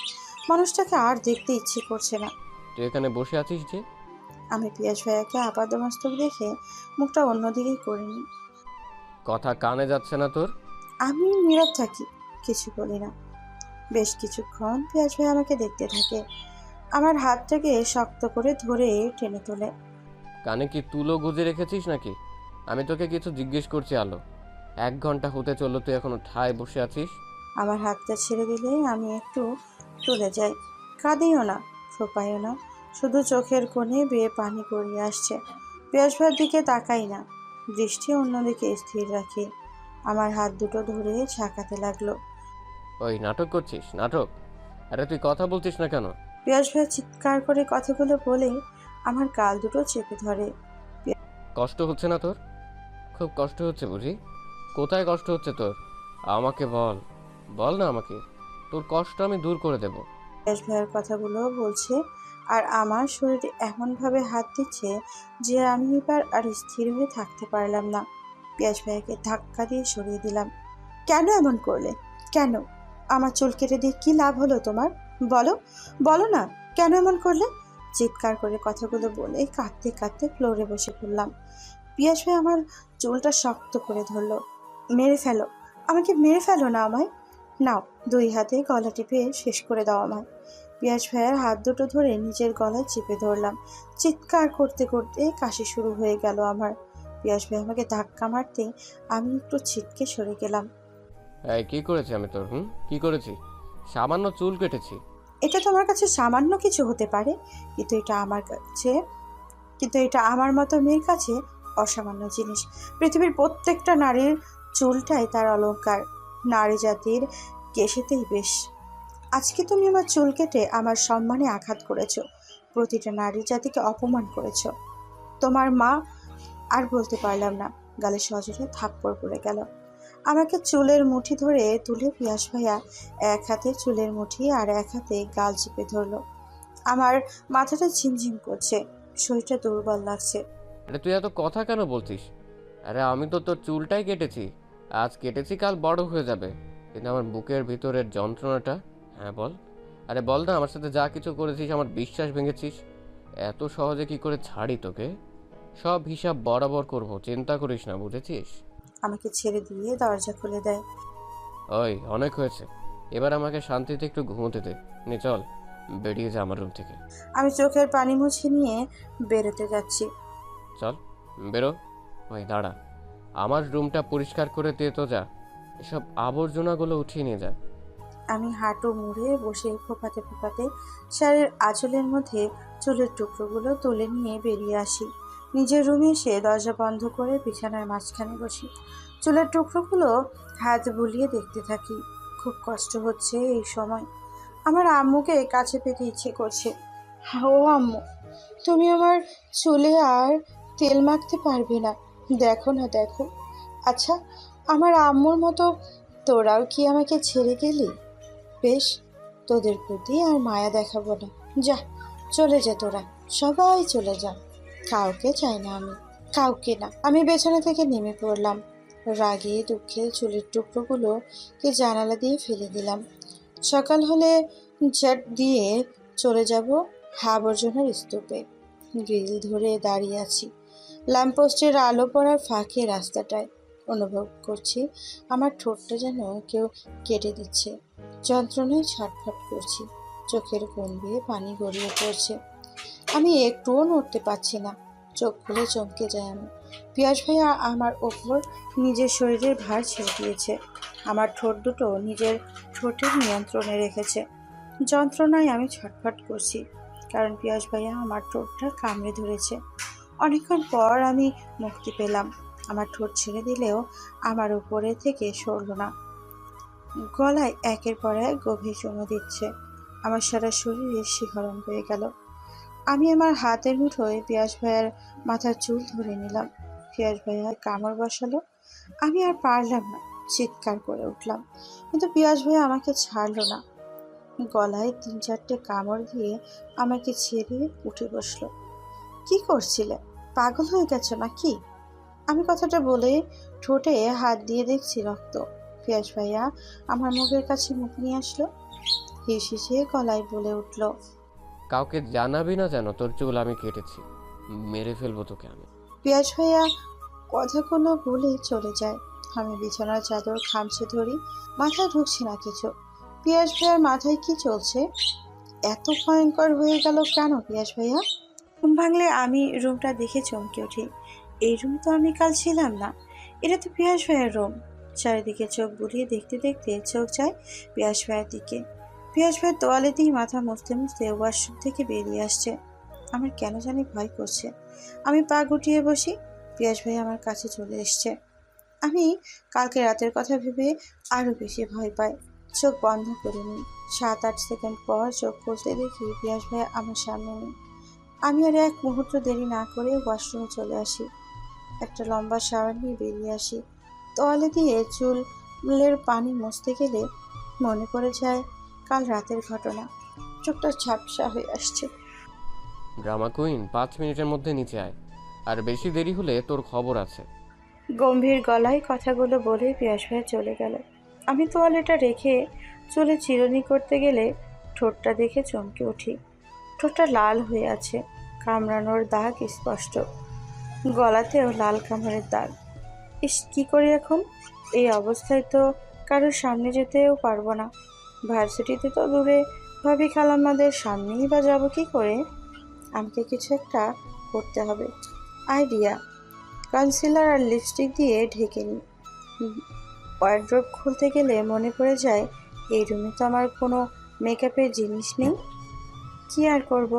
মানুষটাকে আর দেখতে ইচ্ছে করছে না। তুই এখানে বসে আছিস যে? আমি পিয়াস ভাইয়াকে আপাদমস্তক দেখে মুখটা অন্যদিকে করে নিই। কথা কানে যাচ্ছে না তোর? আমি নীরব থাকি, কিছু বলি না। বেশ কিছুক্ষণ পিয়াস ভাই আমাকে দেখতে থাকে, আমার হাতটাকে শক্ত করে ধরে টেনে তোলে। কানে কি তুলো গুজে রেখেছিস নাকি? আমি তোকে কিছু জিজ্ঞেস করছি আলো। 1 ঘন্টা হতে চললো, তুই এখনো ঠায় বসে আছিস। আমার হাতটা ছেড়ে দিলে আমি একটু চলে যাই। কাঁদিও না, ফোপাইও না, শুধু চোখের কোণে বেয়ে পানি গড়িয়ে আসছে। পিয়াস ভাইয়ের দিকে তাকাই না, দৃষ্টি অন্যদিকে স্থির রাখি। আমার হাত দুটো ধরে ঝাঁকাতে লাগলো। ওই নাটক করছিস, নাটক? আরে তুই কথা বলছিস না কেন? পিয়াস ভাই চিৎকার করে কথাগুলো বলে আমার গাল দুটো চেপে ধরে। কষ্ট হচ্ছে না তোর? খুব কষ্ট হচ্ছে বুঝি? কোথায় কষ্ট হচ্ছে তোর? আমাকে বল, বল না আমাকে। তোর কষ্ট আমি দূর করে দেব। পিয়াস ভাইয়ের কথাগুলো বলছে আর আমার শরীরে এমনভাবে হাত দিচ্ছে যে আমি এবার আর স্থির হয়ে থাকতে পারলাম না। পিয়াস ভাইয়াকে ধাক্কা দিয়ে সরিয়ে দিলাম। কেন এমন করলে? কেন? আমার চুল কেটে দিয়ে কি লাভ হলো তোমার? বলো, বলো না, কেন এমন করলে? চিৎকার করে কথাগুলো বলে কাঁদতে কাঁদতে ফ্লোরে বসে পড়লাম। পিয়াস ভাই আমার চুলটা শক্ত করে ধরলো। মেরে ফেলো, আমাকে মেরে ফেলো না আমায়। নাও, 2 হাতে গলা টিপে শেষ করে দাও আমায়। পিয়াস ভাইয়ের হাত দুটো ধরে নিজের গলায় চেপে ধরলাম। চিৎকার করতে করতে কাশি শুরু হয়ে গেল আমার। পিয়াস ভাই আমাকে ধাক্কা মারতে আমি একটু ছিটকে সরে গেলাম। এই কি করেছি আমি তোর? কি করেছি? সামান্য চুল কেটেছি। এটা তোমার কাছে সামান্য কিছু হতে পারে, কিন্তু এটা আমার মতো মেয়ের কাছে অসামান্য জিনিস। পৃথিবীর প্রত্যেকটা নারীর চুলটাই তার অলংকার। নারী জাতির কেশেতেই বেশ। আজকে তুমি আমার চুল কেটে আমার সম্মানে আঘাত করেছো, প্রতিটা নারী জাতিকে অপমান করেছো। তোমার মা, আর বলতে পারলাম না, গালে সজোরে থাপ্পড় পড়ে গেল। আমাকে চুলের মুঠি ধরে তুলে পিয়াস ভাইয়া এক হাতে চুলের মুঠি আর এক হাতে গাল চেপে ধরলো। আমার মাথাটা ঝিমঝিম করছে, শরীরটা দুর্বল লাগছে। আরে তুই এত কথা কেন বলছিস? আরে আমি তো তোর চুলটাই কেটেছি। আজ কেটেছি, কাল বড় হয়ে যাবে। কিন্তু আমার বুকের ভিতরের যন্ত্রণাটা, হ্যাঁ বল। আরে বল না, আমার সাথে যা কিছু করেছিস, আমার বিশ্বাস ভেঙেছিস, এত সহজে কি করে ছাড়ি তোকে? সব হিসাব বরাবর করব, চিন্তা করিস না, বুঝেছিস? আমাকে ছেড়ে দিয়ে দরজা খুলে দেয়। ওই অনেক হয়েছে, এবার আমাকে শান্তিতে একটু ঘুমোতে দে। নে চল, বেরিয়ে যা আমার রুম থেকে। আমি চোখের পানি মুছে নিয়ে বেরোতে যাচ্ছি। চল বেরো। ওই দাঁড়া, আমার রুমটা পরিষ্কার করে দিয়ে তো যা। এসব আবর্জনাগুলো উঠিয়ে নিয়ে যা। আমি হাঁটু মুড়ে বসে ফোপাতে ফোপাতে শাড়ির আঁচলের মধ্যে চুলের টুকরোগুলো তুলে নিয়ে বেরিয়ে আসি। নিজের রুমে এসে দরজা বন্ধ করে বিছানার মাঝখানে বসি। চুলের টুকরোগুলো হাত বুলিয়ে দেখতে থাকি। খুব কষ্ট হচ্ছে এই সময়। আমার আম্মুকে কাছে পেতে ইচ্ছে করছে। ও আম্মু, তুমি আমার চুলে আর তেল মাখতে পারবে না, দেখো না দেখো। আচ্ছা, আমার আম্মুর মতো তোরাও কি আমাকে ছেড়ে গেলি? বেশ, তোদের প্রতি আর মায়া দেখাবো না। যা, চলে যা তোরা, সবাই চলে যা। কাউকে চাই না আমি, কাউকে না। আমি বিছানা থেকে নেমে পড়লাম। রাগে দুঃখে চুলের টুকরোগুলোকে জানালা দিয়ে ফেলে দিলাম। সকাল হলে ঝাঁট দিয়ে চলে যাব আবর্জনার স্তূপে। গ্রিল ধরে দাঁড়িয়ে আছি ল্যাম্পপোস্টের আলো পড়ার ফাঁকে রাস্তাটায়। অনুভব করছি আমার ঠোঁটটা যেন কেউ কেটে দিচ্ছে। যন্ত্রণায় ছটফট করছি, চোখের কোণ দিয়ে পানি গড়িয়ে পড়ছে। আমি একটুও নড়তে পারছি না। চোখ খুলে চমকে যায় আমি। পিয়াস ভাইয়া আমার ওপর নিজের শরীরের ভার ছেড়ে দিয়েছে। আমার ঠোঁট দুটো নিজের ঠোঁটের নিয়ন্ত্রণে রেখেছে। যন্ত্রণায় আমি ছটফট করছি, কারণ পিয়াস ভাইয়া আমার ঠোঁটটা কামড়ে ধরেছে। অনেকক্ষণ পর আমি মুক্তি পেলাম। আমার ঠোঁট ছেড়ে দিলেও আমার উপরে থেকে সরল না। গলায় একের পর এক গভীর চুমু দিচ্ছে। আমার সারা শরীরে শিহরণ হয়ে গেল। আমি আমার হাতের মুঠোয় পিয়াস ভাইয়ার মাথার চুল ধরে নিলাম। পিয়াস ভাইয়া কামড় বসালো। আমি আর পারলাম না, চিৎকার করে উঠলাম। কিন্তু পিয়াস ভাইয়া আমাকে ছাড়লো না। গলায় 3-4টে কামড় দিয়ে আমাকে ছেড়ে উঠে বসলো। কি করছিলে? পাগল হয়ে গেছো নাকি? আমি কথাটা বলে ঠোঁটে হাত দিয়ে দেখছি রক্ত। পিয়াস ভাইয়া আমার মুখের কাছে মুখ নিয়ে আসলো। হিসিয়ে গলায় বলে উঠল, কাউকে জানাবি না যেন তোর চুল আমি কেটেছি, মেরে ফেলবো তোকে আমি। পিয়াস ভাইয়া কথাগুলো বলে চলে যায়। আমি বিছানার চাদর খামচে ধরি, মাথায় ঢুকছে না কিছু। পিয়াস ভাইয়ার মাথায় কি চলছে? এত ভয়ঙ্কর হয়ে গেল কেন পিয়াস ভাইয়া? ঘুম ভাঙলে আমি রুমটা দেখে চমকে উঠি। এই রুমে তো আমি কাল ছিলাম না। এটা তো পিয়াস ভাইয়ার রুম। চারিদিকে চোখ বুলিয়ে দেখতে দেখতে চোখ যায় পিয়াস ভাইয়ার দিকে। পিয়াস ভাইয়ের তোয়ালে দিয়ে মাথা মুছতে মুছতে ওয়াশরুম থেকে বেরিয়ে আসছে। আমার কেন জানি ভয় করছে। আমি পা গুটিয়ে বসি। পিয়াস ভাই আমার কাছে চলে এসছে। আমি কালকে রাতের কথা ভেবে আরো বেশি ভয় পাই। চোখ বন্ধ করে নিই। 7-8 সেকেন্ড পর চোখ খুলতে দেখি পিয়াস ভাই আমার সামনে নেই। আমি আর এক মুহূর্ত দেরি না করে ওয়াশরুমে চলে আসি। একটা লম্বা শাওয়ার নিয়ে বেরিয়ে আসি। তোয়ালে দিয়ে চুলের পানি মুছতে গেলে মনে পড়ে যায় কাল রাতের ঘটনা। চোখটা ঝাপসা হয়ে আসছে। ড্রামা কুইন, 5 মিনিটের মধ্যে নিচে আয়, আর বেশি দেরি হলে তোর খবর আছে। গম্ভীর গলায় কথাগুলো বলে পিয়াস ভাই চলে গেল। আমি তোয়ালেটা রেখে চুলে চিরুনি করতে গেলে ঠোঁটটা দেখে চমকে উঠি। ঠোঁটটা লাল হয়ে আছে, কামড়ানোর দাগ স্পষ্ট। গলাতেও লাল কামড়ের দাগ। ইস, কি করি এখন? এই অবস্থায় তো কারোর সামনে যেতেও পারবো না। ভার্সিটিতে তো দূরে, ভাবি খালাম্মাদের সামনেই বা যাবো কি করে? আমাকে কিছু একটা করতে হবে। আইডিয়া! কনসিলার আর লিপস্টিক দিয়ে ঢেকে নিই। ওয়ার্ড্রোব খুলতে গেলে মনে পড়ে যায় এই রুমে তো আমার কোনো মেকআপের জিনিস নেই। কি আর করব,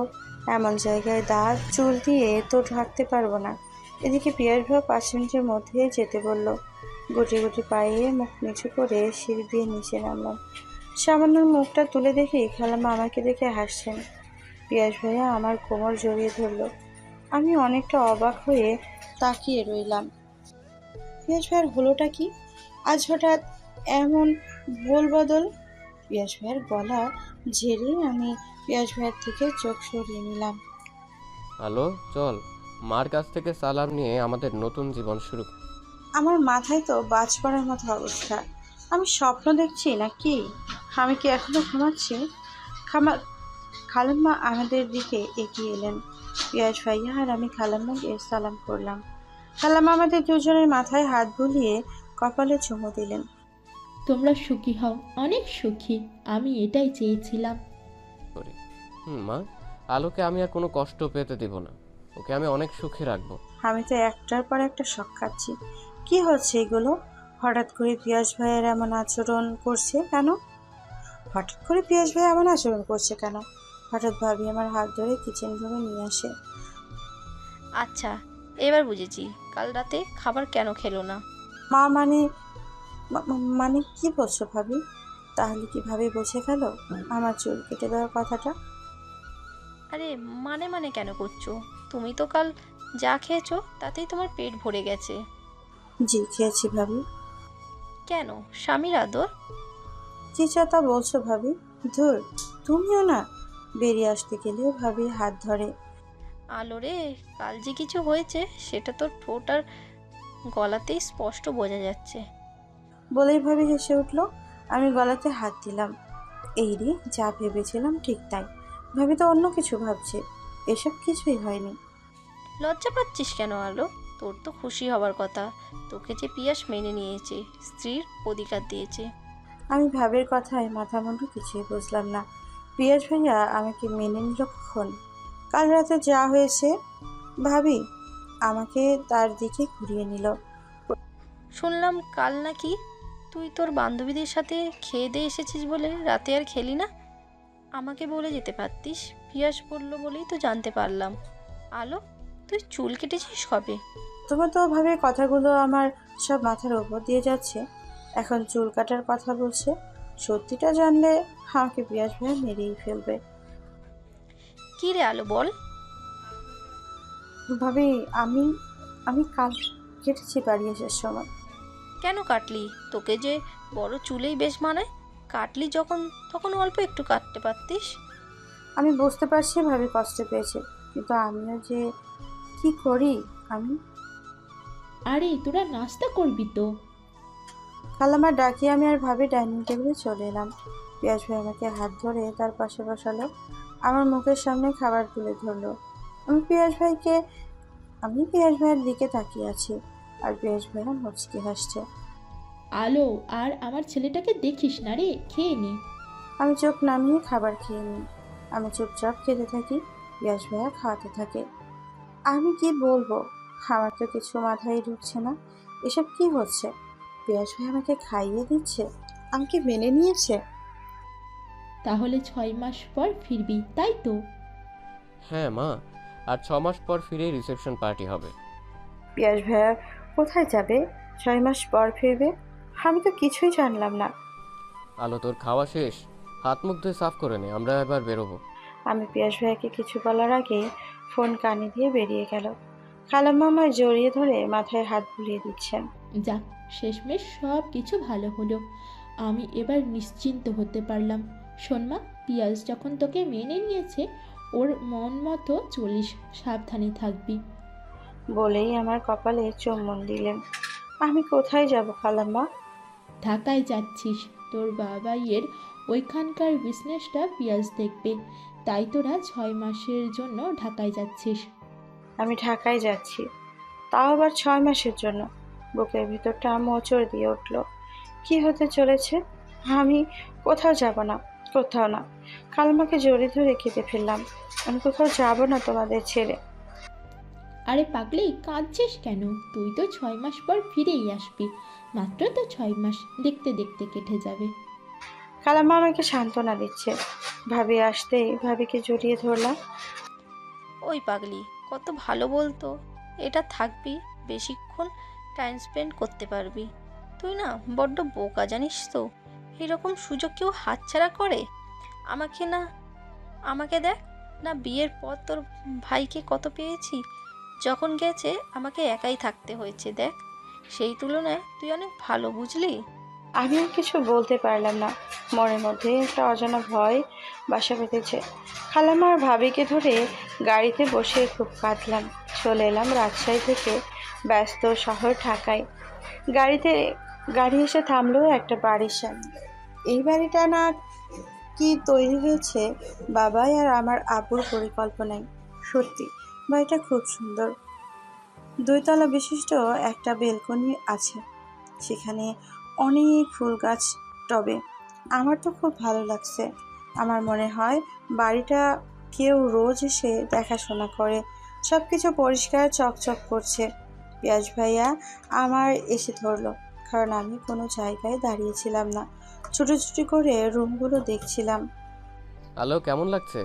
এমন জায়গায় দাগ চুল দিয়ে তো ঢাকতে পারবো না। এদিকে পিয়াস ভাই 5 মিনিটের মধ্যে যেতে বলল। গুটি গুটি পায়ে মুখ নিচু করে সিঁড়ি দিয়ে নিচে নামলাম। সামান্য মুখটা তুলে দেখি খালাম্মা আমাকে দেখে হাসছেন। পিয়াস ভাইয়া আমার কোমর জড়িয়ে ধরল। আমি অনেকটা অবাক হয়ে তাকিয়ে রইলাম। পিয়াস ভাইয়ের হলোটা কি? আজ হঠাৎ এমন ভুল বদল? পিয়াস ভাইয়ের গলা ঝেড়ে আমি পিয়াস ভাইয়ের থেকে চোখ সরিয়ে নিলাম। হ্যালো, চল মার কাছ থেকে সালাম নিয়ে আমাদের নতুন জীবন শুরু। আমার মাথায় তো বাজ পড়ার মতো অবস্থা। আমি স্বপ্ন দেখছি না কি? আমি কি এখনো ঘুমাচ্ছি? খালাম্মা আমাদের দিকে এগিয়ে এলেন। পিয়াস ভাইয়া আর আমি খালাম্মাকে সালাম করলাম। খালাম্মা আমাদের দুজনের মাথায় হাত বুলিয়ে কপালে চুমু দিলেন। তোমরা সুখী হও, অনেক সুখী। আমি এটাই চেয়েছিলাম। করে মা, আলোকে আমি আর কোনো কষ্ট পেতে দেব না। ওকে আমি অনেক সুখে রাখবো। আমি তো একটার পর একটা শখ খাচ্ছি। কি হচ্ছে এগুলো? হঠাৎ করে পিয়াস ভাইয়ের এমন আচরণ করছে কেন? হঠাৎ ভাবি আমার হাত ধরে কিচেন রুমে নিয়ে আসে। আচ্ছা, এবার বুঝেছি কাল রাতে খাবার কেন খেলো না। মা মানে মানে কি বলছো ভাবি? তাহলে কি ভাবি বুঝে গেল আমার চুল কেটে দেওয়ার কথাটা? আরে মানে কেন করছো? তুমি তো কাল যা খেয়েছো তাতেই তোমার পেট ভরে গেছে। জি খেয়েছি ভাবি। কেন? স্বামীর আদর? কি যা তা বলছো ভাবি? ধুর, তুমিও না। বেরিয়ে আসতে গেলেও ভাবি হাত ধরে। আলো রে, কাল যে কিছু হয়েছে সেটা তোর ঠোঁট আর গলাতেই স্পষ্ট বোঝা যাচ্ছে। বলেই ভাবি হেসে উঠলো। আমি গলাতে হাত দিলাম। এই রে, যা ভেবেছিলাম ঠিক তাই। ভাবি তো অন্য কিছু ভাবছে। এসব কিছুই হয়নি। লজ্জা পাচ্ছিস কেন আলো? তোর তো খুশি হবার কথা। তোকে যে পিয়াস মেনে নিয়েছে, স্ত্রীর অধিকার দিয়েছে। আমি ভাবির কথায় মাথা মুন্ডু কিছুই বুঝলাম না। পিয়াস ভাইয়া আমাকে মেনে নিল কখন? কাল রাতে যা হয়েছে। ভাবি আমাকে তার দিকে ঘুরিয়ে নিল। শুনলাম কাল নাকি তুই তোর বান্ধবীদের সাথে খেয়ে দিয়ে এসেছিস বলে রাতে আর খেলি না। আমাকে বলে যেতে পারতিস। পিয়াস বলল বলেই তো জানতে পারলাম। আলো, তুই চুল কেটেছিস কবে? তোমার তো ভাবে কথাগুলো আমার সব মাথার উপর দিয়ে যাচ্ছে। এখন চুল কাটার কথা বলছে। সত্যিটা জানলে আমাকে পিয়াস ভাইয়া মেরেই ফেলবে। কী রে আলো, বল। ভাবি আমি আমি কাল কেটেছি বাড়ি আসার সময়। কেন কাটলি? তোকে যে বড় চুলেই বেশ মানায়। কাটলি যখন তখন অল্প একটু কাটতে পারতিস। আমি বুঝতে পারছি ভাবি কষ্ট পেয়েছে, কিন্তু আমিও যে কি করি। আমি আরে তোরা নাস্তা করবি তো? খালাম্মা ডাকিয়ে আমি আর ভাবি ডাইনিং টেবিলে চলে এলাম। পিয়াস ভাই আমাকে হাত ধরে তার পাশে বসালো। আমার মুখের সামনে খাবার তুলে ধরলো। আমি পিয়াস ভাইয়ের দিকে তাকিয়ে আছি, আর পিয়াস ভাইয়া মুচকি হাসছে। আলো, আর আমার ছেলেটাকে দেখিস না রে, খেয়ে নে। আমি চোখ নামিয়ে খাবার খেয়ে নিই। আমি চুপচাপ খেতে থাকি, পিয়াস ভাইয়া খাওয়াতে থাকে। আমি কি বলবো? আমার তো কিছু মাথায় ঢুকছে না। এসব কি হচ্ছে? পিয়াস ভাই আমাকে খাইয়ে দিচ্ছে, আমাকে মেনে নিয়েছে। তাহলে 6 মাস পর ফিরবি, তাই তো? হ্যাঁ মা, আর 6 মাস পর ফিরে রিসেপশন পার্টি হবে। পিয়াস ভাইয়া কোথায় যাবে? 6 মাস পর ফিরবে? আমি তো কিছুই জানলাম না। আলো, তোর খাওয়া শেষ? হাত মুখ ধুয়ে সাফ করে নে, আমরা এবার বেরোবো। আমি পিয়াস ভাইয়াকে কিছু বলার আগে ফোন কানে দিয়ে বেরিয়ে গেল। খালাম্মা আমায় জড়িয়ে ধরে মাথায় হাত বুলিয়ে দিচ্ছেন। যাক, শেষমেশ সব কিছু ভালো হলো। আমি এবার নিশ্চিন্ত হতে পারলাম। শোনমা, পিয়াজ যখন তোকে মেনে নিয়েছে, ওর মন মতো চলিস, সাবধানে থাকবি। বলেই আমার কপালে চুম্বন দিলেন। আমি কোথায় যাব খালাম্মা? ঢাকায় যাচ্ছিস, তোর বাবাইয়ের ওইখানকার বিজনেসটা পিয়াজ দেখবে, তাই তোরা 6 মাসের জন্য ঢাকায় যাচ্ছিস। আমি ঢাকায় যাচ্ছি, তাও আবার 6 মাসের জন্য। বুকের ভিতরটা মোচড় দিয়ে উঠল। কি হতে চলেছে? আমি কোথাও যাব না, কোথাও না। খালাম্মাকে জড়িয়ে ধরে কেঁদে ফেললাম। আমি কোথাও যাব না তোমাদের ছেড়ে। আরে পাগলি, কাঁদছিস কেন? তুই তো 6 মাস পর ফিরেই আসবি। মাত্র তো 6 মাস, দেখতে দেখতে কেটে যাবে। খালাম্মা আমাকে সান্ত্বনা দিচ্ছে। ভাবি আসতেই ভাবিকে জড়িয়ে ধরলাম। ওই পাগলি, কত ভালো বলতো। এটা থাকবি, বেশিক্ষণ টাইম স্পেন্ড করতে পারবি। তুই না বড্ড বোকা, জানিস তো। এরকম সুযোগ কেউ হাতছাড়া করে? আমাকে না, আমাকে দেখ না, বিয়ের পর তোর ভাইকে কত পেয়েছি। যখন গেছে আমাকে একাই থাকতে হয়েছে, দেখ। সেই তুলনায় তুই অনেক ভালো, বুঝলি? আমি আর কিছু বলতে পারলাম না। মনের মধ্যে একটা অজানা ভয় বাসা বেঁধেছে। খালাম্মা আর ভাবিকে ধরে গাড়িতে বসে খুব কাঁদলাম। চলে এলাম রাজশাহী থেকে ব্যস্ত শহর ঢাকায়। গাড়ি এসে থামলো একটা বাড়ির সামনে। এই বাড়িটা না কি তৈরি হয়েছে বাবাই আর আমার আব্বুর পরিকল্পনায়। সত্যি বাড়িটা খুব সুন্দর। 2 তলা বিশিষ্ট একটা বেলকনি আছে, সেখানে অনেক ফুল গাছ টবে। আমার তো খুব ভালো লাগছে। আমার মনে হয় বাড়িটা কেউ রোজ এসে দেখাশোনা করে। সব কিছু পরিষ্কার চকচক করছে। পিয়াস ভাইয়া আমার এসে ধরলো, কারণ আমি কোনো জায়গায় দাঁড়িয়েছিলাম না। ছুটোছুটি করে রুমগুলো দেখছিলাম। আলো, কেমন লাগছে?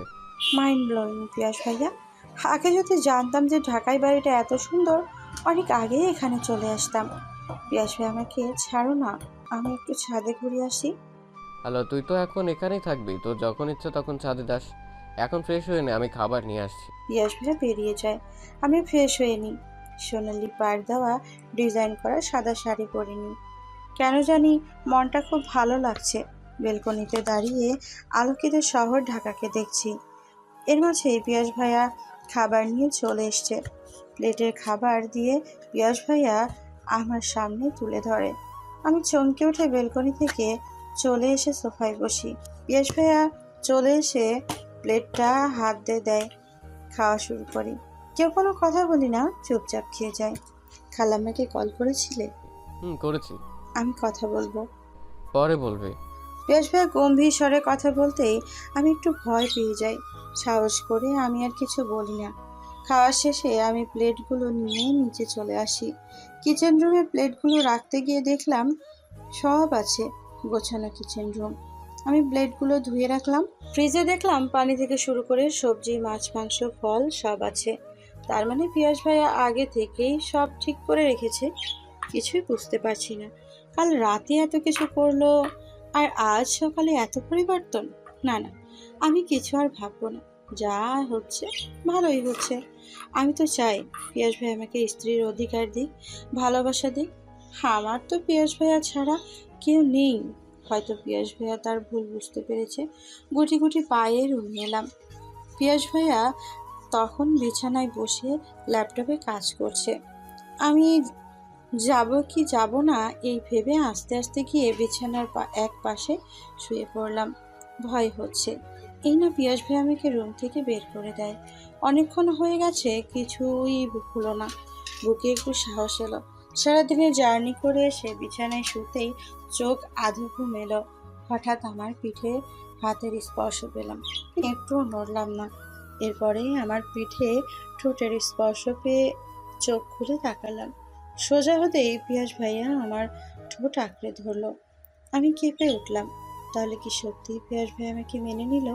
মাইন্ড ব্লোয়িং পিয়াস ভাইয়া। আগে যদি জানতাম যে ঢাকায় বাড়িটা এত সুন্দর, অনেক আগেই এখানে চলে আসতাম। পিয়াস ভাই আমাকে ছাড়ো না, আমি একটু ছাদে ঘুরে আসি। হ্যালো, তুই তো এখন এখানেই থাকবি, তোর যখন ইচ্ছে তখন ছাদে যাস। এখন ফ্রেশ হয়ে নে, আমি খাবার নিয়ে আসছি। পিয়াস ভাই বেরিয়ে যায়। আমি ফ্রেশ হয়ে নিই। সোনালি পাড় দেওয়া ডিজাইন করা সাদা শাড়ি পরে নিই। কেন জানি মনটা খুব ভালো লাগছে। বেলকনিতে দাঁড়িয়ে আলোকিত শহর ঢাকাকে দেখছি। এর মাঝে পিয়াস ভাইয়া খাবার নিয়ে চলে এসছে। প্লেটের খাবার দিয়ে পিয়াস ভাইয়া আমার সামনে তুলে ধরে। আমি চমকে উঠে বেলকনি থেকে চলে এসে সোফায় বসি। পিয়াস ভাইয়া চলে এসে প্লেটটা হাত দিয়ে দেয়। খাওয়া শুরু করি। কেউ কোনো কথা বলি না, চুপচাপ খেয়ে যায়। খালাম্মাকে কল করেছিলে? করেছি। আমি কথা বলবো। পরে বলবে। পিয়াস ভাইয়া গম্ভীর স্বরে কথা বলতেই আমি একটু ভয় পেয়ে যাই। সাহস করে আমি আর কিছু বলি না। খাওয়া শেষে আমি প্লেটগুলো নিয়ে নিচে চলে আসি। কিচেন রুমে প্লেটগুলো রাখতে গিয়ে দেখলাম সব আছে গোছানো কিচেন রুম। আমি প্লেটগুলো ধুয়ে রাখলাম। ফ্রিজে দেখলাম পানি থেকে শুরু করে সবজি, মাছ, মাংস, ফল সব আছে। তার মানে পিয়াস ভাইয়া আগে থেকেই সব ঠিক করে রেখেছে। কিছুই বুঝতে পারছি না, কাল রাতে এত কিছু করলো আর আজ সকালে এত পরিবর্তন। না না, আমি কিছু আর ভাববো না, যা হচ্ছে ভালোই হচ্ছে। আমি তো চাই পিয়াস ভাই আমাকে স্ত্রীর অধিকার দিক, ভালোবাসা দিক। আমার তো পিয়াস ভাইয়া ছাড়া কেউ নেই। হয়তো পিয়াস ভাইয়া তার ভুল বুঝতে পেরেছে। গুটি গুটি পায়ে রুমে এলাম। পিয়াস ভাইয়া তখন বিছানায় বসে ল্যাপটপে কাজ করছে। আমি যাব কি যাব না এই ভেবে আস্তে আস্তে গিয়ে বিছানার এক পাশে শুয়ে পড়লাম। ভয় হচ্ছে এই না পিয়াস ভাই আমাকে রুম থেকে বের করে দেয়। অনেকক্ষণ হয়ে গেছে, কিছুই হলো না। বুকে একটু সাহস এলো। সারাদিনে জার্নি করে এসে বিছানায় শুতেই চোখ আধো ঘুম এলো। হঠাৎ আমার পিঠে হাতের স্পর্শ পেলাম। একটুও নড়লাম না। এরপরেই আমার পিঠে ঠোঁটের স্পর্শ পেয়ে চোখ খুলে তাকালাম। সোজা হতেই পিয়াস ভাইয়া আমার ঠোঁট আঁকড়ে ধরলো। আমি কেঁপে উঠলাম। তাহলে কি সত্যি পিয়াস ভাই আমাকে মেনে নিল?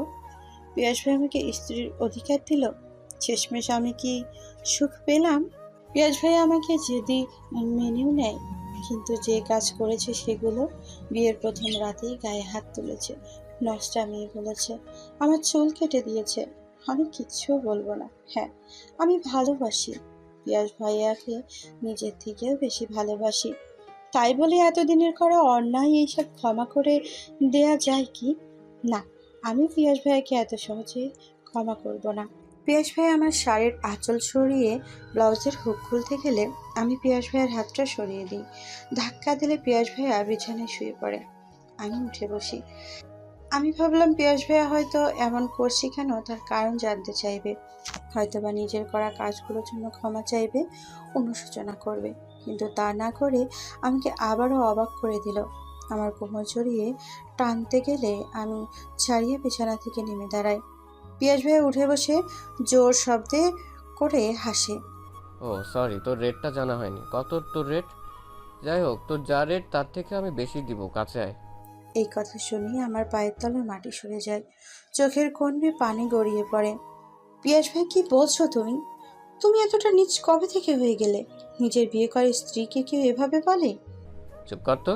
পিয়াস ভাই আমাকে স্ত্রীর অধিকার দিল? শেষমেশ আমি কি সুখ পেলাম? পিয়াস ভাই আমাকে যদি মেনেও নেয়, কিন্তু যে কাজ করেছে সেগুলো বিয়ের প্রথম রাতেই গায়ে হাত তুলেছে, নষ্টামি বলেছে, আমার চুল কেটে দিয়েছে। আমি কিচ্ছু বলবো না। হ্যাঁ, আমি ভালোবাসি পিয়াস ভাইয়াকে, নিজের থেকেও বেশি ভালোবাসি। তাই বলে এতদিনের করা অন্যায় এইসব ক্ষমা করে দেয়া যায় কি? না, আমি পিয়াস ভাইয়াকে এত সহজে ক্ষমা করব না। পিয়াস ভাই আমার শাড়ির আঁচল সরিয়ে ব্লাউজের হুক খুলতে গেলে আমি পিয়াস ভাইয়ের হাতটা সরিয়ে দিই। ধাক্কা দিলে পিয়াস ভাইয়া বিছানায় শুয়ে পড়ে। আমি উঠে বসি। আমি ভাবলাম পিয়াস ভাইয়া হয়তো এমন করছি কেন তার কারণ জানতে চাইবে, হয়তোবা নিজের করা কাজগুলোর জন্য ক্ষমা চাইবে, অনুশোচনা করবে। কিন্তু তা না করে আমাকে আবারও অবাক করে দিল। আমার কোমর জড়িয়ে টানতে গেলে আমি ছাড়িয়ে বিছানা থেকে নেমে দাঁড়াই। পিয়াস ভাইয়া উঠে বসে জোর শব্দে করে হাসে। ও সরি, তোর রেটটা জানা হয়নি। কত তোর রেট? যাই হোক, তোর যা রেট তার থেকে আমি বেশি দিব, কাছে আয়। এই কথা শুনি আমার পায়ের তলার মাটি সরে যায়, চোখের কোণ বেয়ে পানি গড়িয়ে পড়ে। পিয়াস ভাই, কি বলছো তুমি? তুমি এতটা নীচ কবে থেকে হয়ে গেলে? নিজের বিয়ে করে স্ত্রীকে কেউ এভাবে বলে? চুপ কর তো,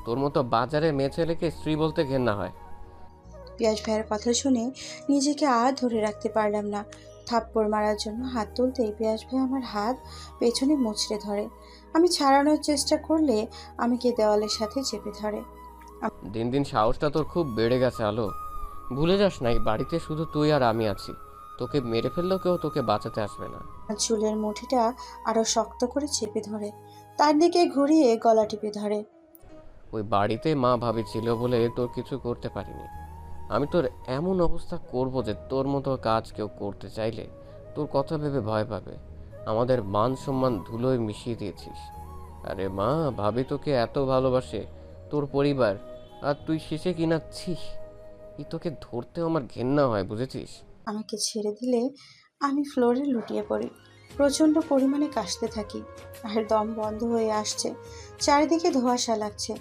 তোর মতো বাজারে মেয়ে ছেলেকে স্ত্রী বলতে ঘেন্না হয়। পিয়াস ভাইয়ের কথা শুনে নিজেকে আর ধরে রাখতে পারলাম না। থাপ্পড় মারার জন্য হাত তুলতেই পিয়াস ভাই আমার হাত পেছনে মুচড়ে ধরে। আমি ছাড়ানোর চেষ্টা করলে আমাকে দেওয়ালের সাথে চেপে ধরে। দিন দিন সাহসটা তোর খুব বেড়ে গেছে আলো। ভুলে যাস না, এই বাড়িতে শুধু তুই আর আমি আছি। তোকে মেরে ফেললেও কেউ তোকে বাঁচাতে আসবে না। আমার চুলের মুঠিটা আরো শক্ত করে চেপে ধরে, তার দিকে ঘুরিয়ে গলা টিপে ধরে। ওই বাড়িতে মা ভাবি ছিল বলে তোর কিছু করতে পারিনি। আমি তোর এমন অবস্থা করব যে তোর মতো কাজ কেউ করতে চাইলে তোর কথা ভেবে ভয় পাবে। আমাদের মান সম্মান ধুলোয় মিশিয়ে দিয়েছিস। আরে মা ভাবি তোকে এত ভালোবাসে, তোর পরিবার, আর তুই শেষে কিনাচ্ছিস। এই তোকে ধরতেও আমার ঘেন্না হয়, বুঝেছিস? আমাকে ছেড়ে দিলে আমি ফ্লোরে লুটিয়ে পড়ি। প্রচণ্ড পরিমাণে কাশতে থাকি আর দম বন্ধ হয়ে আসছে। চারিদিকে ধোঁয়াশা লাগছে।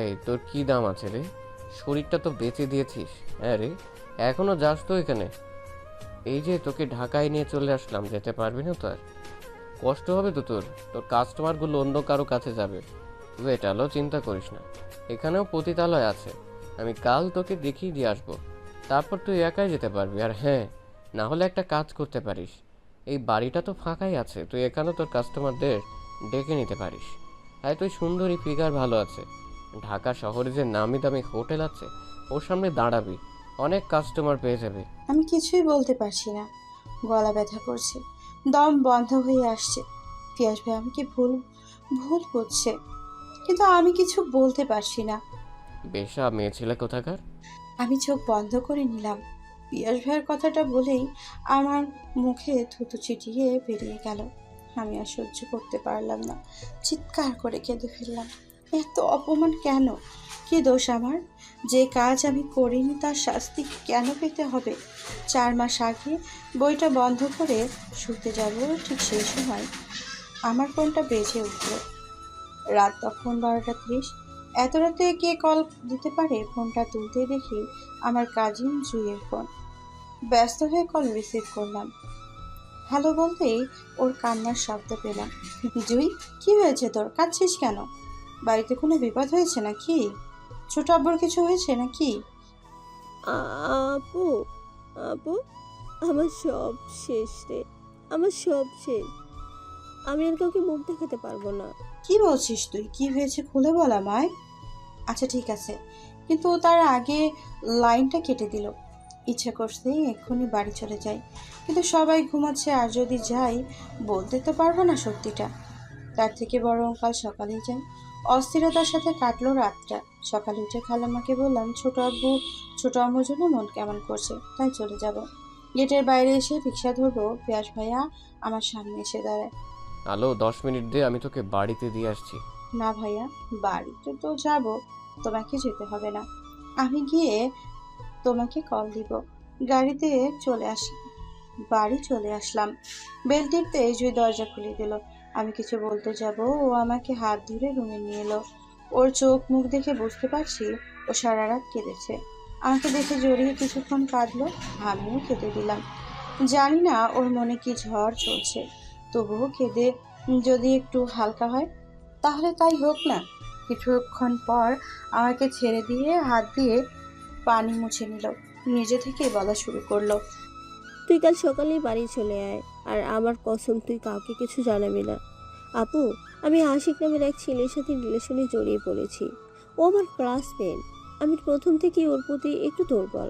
এই তোর কি দাম আছে রে? শরীরটা তো বেঁচে দিয়েছিস। হ্যাঁ রে, এখনো যাস তো এখানে? এই যে তোকে ঢাকায় নিয়ে চলে আসলাম, যেতে পারবি না তো আর? কষ্ট হবে তো তোর। তোর কাস্টমারগুলো অন্য কারো কাছে যাবে। ওয়েট আলো, চিন্তা করিস না, এখানেও পতিতালয় আছে। আমি কাল তোকে দেখিয়ে দিয়ে আসবো, তারপর তুই একাই যেতে পারবি। আর হ্যাঁ, না হলে একটা কাজ করতে পারিস, এই বাড়িটা তো ফাঁকাই আছে, তুই এখানেও তোর কাস্টমারদের ডেকে নিতে পারিস। আর তুই সুন্দরী, ফিগার ভালো আছে, ঢাকা শহরে যে নামি দামি হোটেল আছে ওর সামনে দাঁড়াবি, অনেক কাস্টমার পেয়ে যাবে। আমি কিছুই বলতে পারছি না, গলা ব্যথা করছে, দম বন্ধ হয়ে আসছে। পিয়াস ভাই আমাকে ভুল ভুল করছে, কিন্তু আমি কিছু বলতে পারছি না। বেশা মেয়ে ছেলে কোথাকার। আমি চোখ বন্ধ করে নিলাম। পিয়াস ভাইয়ের কথাটা বলেই আমার মুখে থুতু ছিটিয়ে বেরিয়ে গেল। আমি আর সহ্য করতে পারলাম না, চিৎকার করে কেঁদে ফেললাম। এত অপমান কেন? কি দোষ আমার? যে কাজ আমি করিনি তার শাস্তি কেন পেতে হবে? 4 মাস আগে বইটা বন্ধ করে শুতে যাব, ঠিক সেই সময় আমার ফোনটা বেজে উঠল। রাত তখন 12:30। এত রাতে কে কল দিতে পারে? ফোনটা তুলতে দেখি আমার কাজিন জুইয়ের ফোন। ব্যস্ত হয়ে কল রিসিভ করলাম। হ্যালো বলতেই ওর কান্নার শব্দ পেলাম। জুই, কি হয়েছে তোর? কাঁদছিস কেন? বাড়িতে কোনো বিপদ হয়েছে নাকি? ছোট আব্বুর কিছু হয়েছে নাকি? আপু, আপু, আমার সব শেষ রে, আমার সব শেষ। আমি আর কাউকে মুখ দেখাতে পারবো না। কি বলছিস তুই? কি হয়েছে খুলে বল আমায়। আচ্ছা ঠিক আছে, কিন্তু তার আগে লাইনটা কেটে দিল। ইচ্ছে করছে এক্ষুনি বাড়ি চলে যাই, কিন্তু সবাই ঘুমাচ্ছে, আর যদি যাই বলতে তো পারবো না সত্যিটা। তার থেকে বরং কাল সকালেই যাই। অস্থিরতার সাথে কাটলো রাতটা। সকালে উঠে খালাম্মাকে বললাম ছোট আম্মুর জন্য মন কেমন করছে, তাই চলে যাব। গেটের বাইরে এসে রিক্সা ধরবো, পিয়াস ভাইয়া আমার সামনে এসে দাঁড়ায়। আলো, 10 মিনিট দে, আমি তোকে বাড়িতে দিয়ে আসছি। না ভাইয়া, বাড়িতে তো যাব, তোমাকে যেতে হবে না, আমি গিয়ে তোমাকে কল দিব। গাড়িতে চলে আসি। বাড়ি চলে আসলাম। বেল টিপতে জুই দরজা খুলে দিল। আমি কিছু বলতে যাব, ও আমাকে হাত ধরে রুমে নিয়ে এলো। ওর চোখ মুখ দেখে বুঝতে পারছি ও সারা রাত কেঁদেছে। আমাকে দেখে জড়িয়ে কিছুক্ষণ কাঁদলো, আমিও কেঁদে দিলাম। জানি না ওর মনে কি ঝড় চলছে, তবুও কেঁদে যদি একটু হালকা হয় তাহলে তাই হোক না। কিছুক্ষণ পর আমাকে ছেড়ে দিয়ে হাত দিয়ে পানি মুছে নিল, নিজে থেকে বলা শুরু করলো। তুই কাল সকালেই বাড়ি চলে আয়, আর আমার কসম তুই কাউকে কিছু জানাবি না। আপু, আমি আশিক নামের এক ছেলের সাথে রিলেশনে জড়িয়ে পড়েছি। ও আমার ক্লাসমেট। আমি প্রথম থেকেই ওর প্রতি একটু দুর্বল।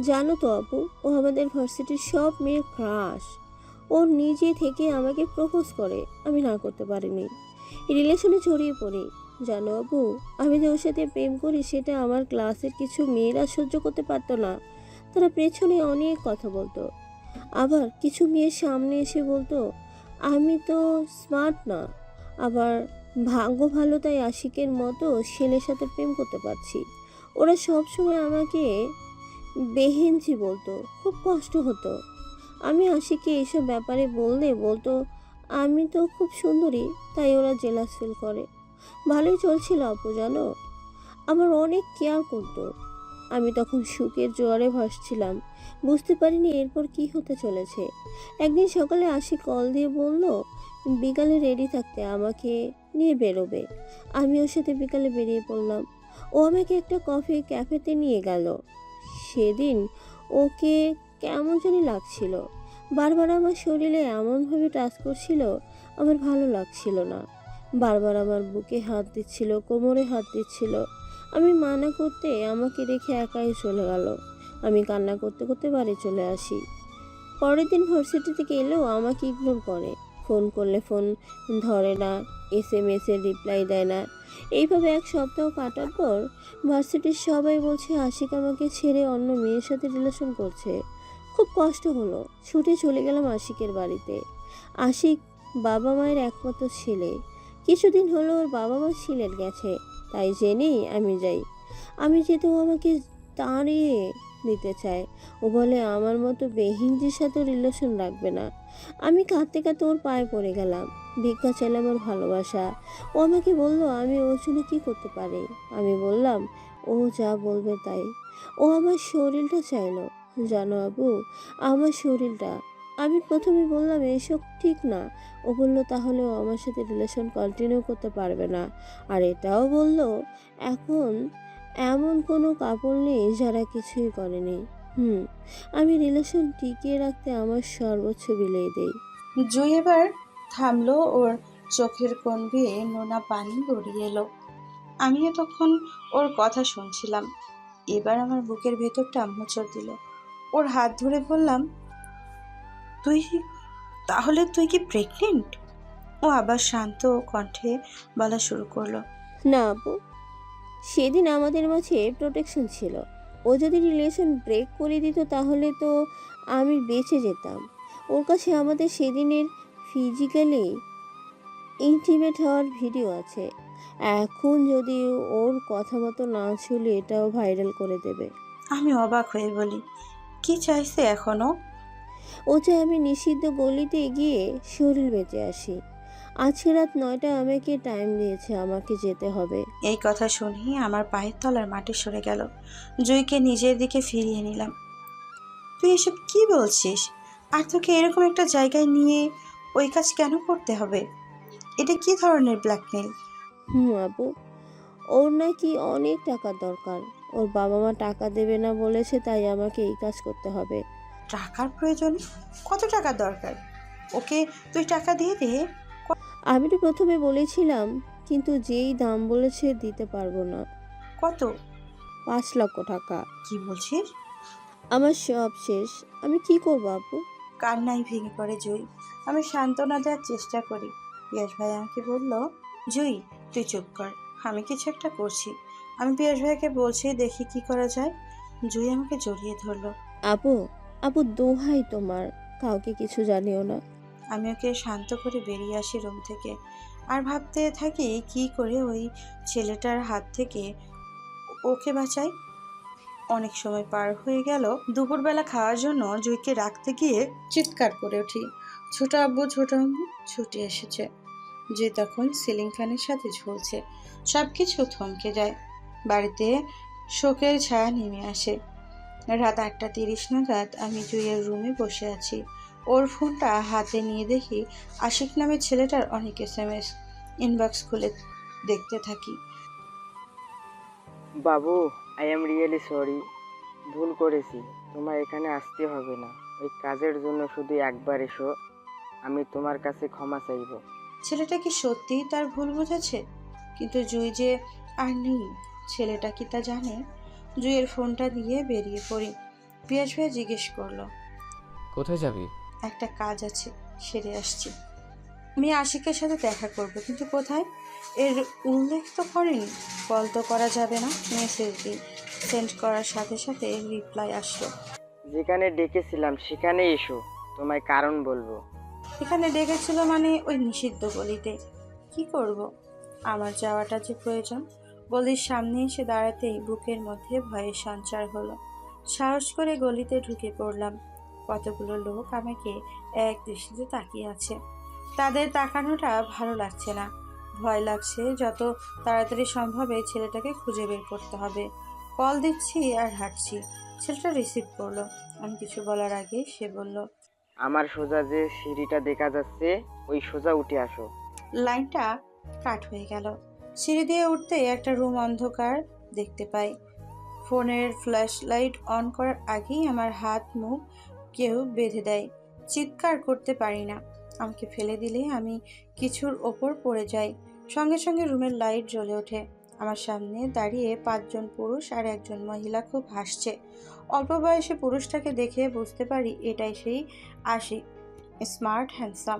জানো তো আপু, ও আমাদের ভার্সিটির সব মেয়ের ক্রাশ। ও নিজে থেকে আমাকে প্রপোজ করে, আমি না করতে পারিনি, রিলেশনে জড়িয়ে পড়ি। জানো আপু, আমি যে ওর সাথে প্রেম করি সেটা আমার ক্লাসের কিছু মেয়েরা সহ্য করতে পারতো না। তারা পেছনে অনেক কথা বলতো, আবার কিছু মেয়ের সামনে এসে বলতো আমি তো স্মার্ট না, আবার ভাগ্য ভালো তাই আশিকের মতো ছেলের সাথে প্রেম করতে পারছি। ওরা সব সময় আমাকে বেহেনচি বলতো, খুব কষ্ট হতো। আমি আশিককে এইসব ব্যাপারে বললে বলতো আমি তো খুব সুন্দরী, তাই ওরা জেলাস ফিল করে। ভালোই চলছিল আপু, জানো, আমার অনেক কেয়ার করতো। আমি তখন সুখের জোয়ারে ভাসছিলাম, বুঝতে পারিনি এরপর কি হতে চলেছে। একদিন সকালে আশিক কল দিয়ে বলল বিকালে রেডি থাকতে, আমাকে নিয়ে বেরোবে। আমি ওর সাথে বিকালে বেরিয়ে পড়লাম। ও আমাকে একটা কফি ক্যাফেতে নিয়ে গেল। সেদিন ওকে কেমন জানি লাগছিল, বারবার আমার শরীরে এমনভাবে টাচ করছিল, আমার ভালো লাগছিল না। বারবার আমার বুকে হাত দিচ্ছিল, কোমরে হাত দিচ্ছিল। আমি মানা করতে আমাকে রেখে একাই চলে গেল। আমি কান্না করতে করতে বাড়ি চলে আসি। পরের দিন ভার্সিটি থেকে এলেও আমাকে ইগনোর করে, ফোন করলে ফোন ধরে না, SMS এর রিপ্লাই দেয় না। এইভাবে এক সপ্তাহ কাটার পর ভার্সিটির সবাই বলছে আশিক আমাকে ছেড়ে অন্য মেয়ের সাথে রিলেশন করছে। খুব কষ্ট হলো, ছুটে চলে গেলাম আশিকের বাড়িতে। আশিক বাবা মায়ের একমাত্র ছেলে। কিছুদিন হলো ওর বাবা মা সিলেট গেছে, তাই জেনেই আমি যাই। আমি যেতেও আমাকে তাড়িয়ে দিতে চায়। ও বলে আমার মতো বেহিঞ্জির সাথে রিলেশন রাখবে না। আমি কাঁদতে কাঁদতে ওর পায়ে পড়ে গেলাম, ভিক্ষা চাইলাম ওর ভালোবাসা। ও আমাকে বললো আমি ওর জন্য কী করতে পারি। আমি বললাম ও যা বলবে তাই। ও আমার শরীরটা চাইলো, জানো আপু, আমার শরীরটা। আমি প্রথমে বললাম এসব ঠিক না। ও বলল তাহলে ও আমার সাথে রিলেশন কন্টিনিউ করতে পারবে না। আর এটাও বলল এখন এমন কোনো কাপড় নেই যারা কিছুই করেনি। আমি রিলেশন টিকিয়ে রাখতে আমার সর্বোচ্চ বিলিয়ে দেই। জুই এবার থামলো, ওর চোখের কোণ বেয়ে নোনা পানি গড়িয়ে এলো। আমিও তখন ওর কথা শুনছিলাম। এবার আমার বুকের ভেতরটা মোচড় দিল। ওর হাত ধরে বললাম, তুই তাহলে তুই কি প্রেগনেন্ট? ও আবার শান্ত কণ্ঠে বলা শুরু করলো, না আপু, সেদিন আমাদের মাঝে প্রোটেকশন ছিল। ও যদি রিলেশন ব্রেক করে দিত তাহলে তো আমি বেঁচে যেতাম। ওর কাছে আমাদের সেদিনের ফিজিক্যালি ইন্টিমেট হওয়ার ভিডিও আছে। এখন যদি ওর কথা মতো না চলে এটাও ভাইরাল করে দেবে। আমি অবাক হয়ে বলি, কি চাইছে এখনো? ও চাই আমি নিষিদ্ধ গলিতে গিয়ে শরীর বেঁচে আসি। আজকে রাত 9টায় আমাকে টাইম দিয়েছে, আমাকে যেতে হবে। এই কথা শুনি আমার পায়ের তলার মাটি সরে গেল। জুইকে নিজের দিকে ফিরিয়ে নিলাম। তুই এসব কি বলছিস? আর তোকে এরকম একটা জায়গায় নিয়ে ওই কাজ কেন করতে হবে? এটা কি ধরনের ব্ল্যাকমেল? আপু, ওর নাকি অনেক টাকার দরকার। ওর বাবা মা টাকা দেবে না বলেছে, তাই আমাকে এই কাজ করতে হবে। টাকার প্রয়োজন? কত টাকা দরকার? ওকে তুই টাকা দিয়ে দে। আমি তো প্রথমে বলেছিলাম, কিন্তু যেই দাম বলেছে দিতে পারবো না। কত? 5 লক্ষ টাকা। কি বলছিস? আমার সব শেষ। আমি কি করবো আপু? কান্নাই ভেঙে পড়ে জুই। আমি সান্ত্বনা দেওয়ার চেষ্টা করি। পিয়াস ভাই আমাকে বলল, জুই তুই চুপ কর, আমি কিছু একটা করছি। আমি পিয়াস ভাইকে বলছি, দেখি কি করা যায়। জুই আমাকে জড়িয়ে ধরলো। আপু, আপু দোহাই তোমার, কাউকে কিছু জানিও না। আমি ওকে শান্ত করে বেরিয়ে আসি রুম থেকে। আর ভাবতে থাকি কি করে ওই ছেলেটার হাত থেকে ওকে বাঁচাই। অনেক সময় পার হয়ে গেল। দুপুরবেলা খাওয়ার জন্য জুইকে রাখতে গিয়ে চিৎকার করে উঠি, ছোট আব্বু, ছোট আম্মু ছুটে এসেছে। যে তখন সিলিং ফ্যানের সাথে ঝুলছে। সব কিছু থমকে যায়। বাড়িতে শোকের ছায়া নেমে আসে। রাত 8:30 নাগাদ আমি জুইয়ের রুমে বসে আছি। ওর ফোনটা হাতে নিয়ে দেখি আশিক নামের ছেলেটার অনেক SMS। ইনবক্স খুলে দেখতে থাকি। বাবু, আই এম রিয়েলি সরি। ভুল করেছি, তোমার এখানে আসতে হবে না। ওই কাজের জন্য শুধু একবার এসো, আমি তোমার কাছে ক্ষমা চাইব। ছেলেটা কি সত্যি তার ভুল বুঝেছে? কিন্তু জুই যে আর নেই, ছেলেটা কি তা জানে? জুইয়ের ফোনটা দিয়ে বেরিয়ে পড়ি। পিয়াস ভাই জিজ্ঞেস করলো, কোথায় যাবি? একটা কাজ আছে, সেরে আসছি। আমি আশিকের সাথে দেখা করব, কিন্তু কোথায় এর উল্লেখ তো করেনি। কল তো করা যাবে না, মেসেজ দিই। সেন্ড করার সাথে সাথে রিপ্লাই আসলো, যেখানে ডেকেছিলাম সেখানে এসো, তোমায় কারণ বলবো। এখানে ডেকেছিল মানে ওই নিষিদ্ধ গলিতে। কি করব? আমার যাওয়াটা যে প্রয়োজন। গলির সামনে এসে দাঁড়াতেই বুকের মধ্যে ভয়ের সঞ্চার হলো। সাহস করে গলিতে ঢুকে পড়লাম। কতগুলো লোক আমাকে এক দৃষ্টিতে তাকিয়ে আছে। তাদের তাকানোটা ভালো লাগছে না, ভয় লাগছে। যত তাড়াতাড়ি সম্ভব এই ছেলেটাকে খুঁজে বের করতে হবে। কল দিচ্ছি আর হাঁটছি। ছেলেটা রিসিভ করলো। আমি কিছু বলার আগে সে বলল, আমার সোজা যে সিঁড়িটা দেখা যাচ্ছে, ওই সোজা উঠে আসো। লাইনটা কাট হয়ে গেল। সিঁড়ি দিয়ে উঠতে একটা রুম অন্ধকার দেখতে পাই। ফোনের ফ্ল্যাশ লাইট অন করার আগেই আমার হাত মুখ কেউ বেঁধে দেয়। চিৎকার করতে পারি না। আমাকে ফেলে দিলে আমি কিছুর ওপর পড়ে যাই। সঙ্গে সঙ্গে রুমের লাইট জ্বলে ওঠে। আমার সামনে দাঁড়িয়ে 5 জন পুরুষ আর একজন মহিলা খুব হাসছে। অল্প বয়সী পুরুষটাকে দেখে বুঝতে পারি এটাই সেই আশিক, স্মার্ট হ্যান্ডসাম।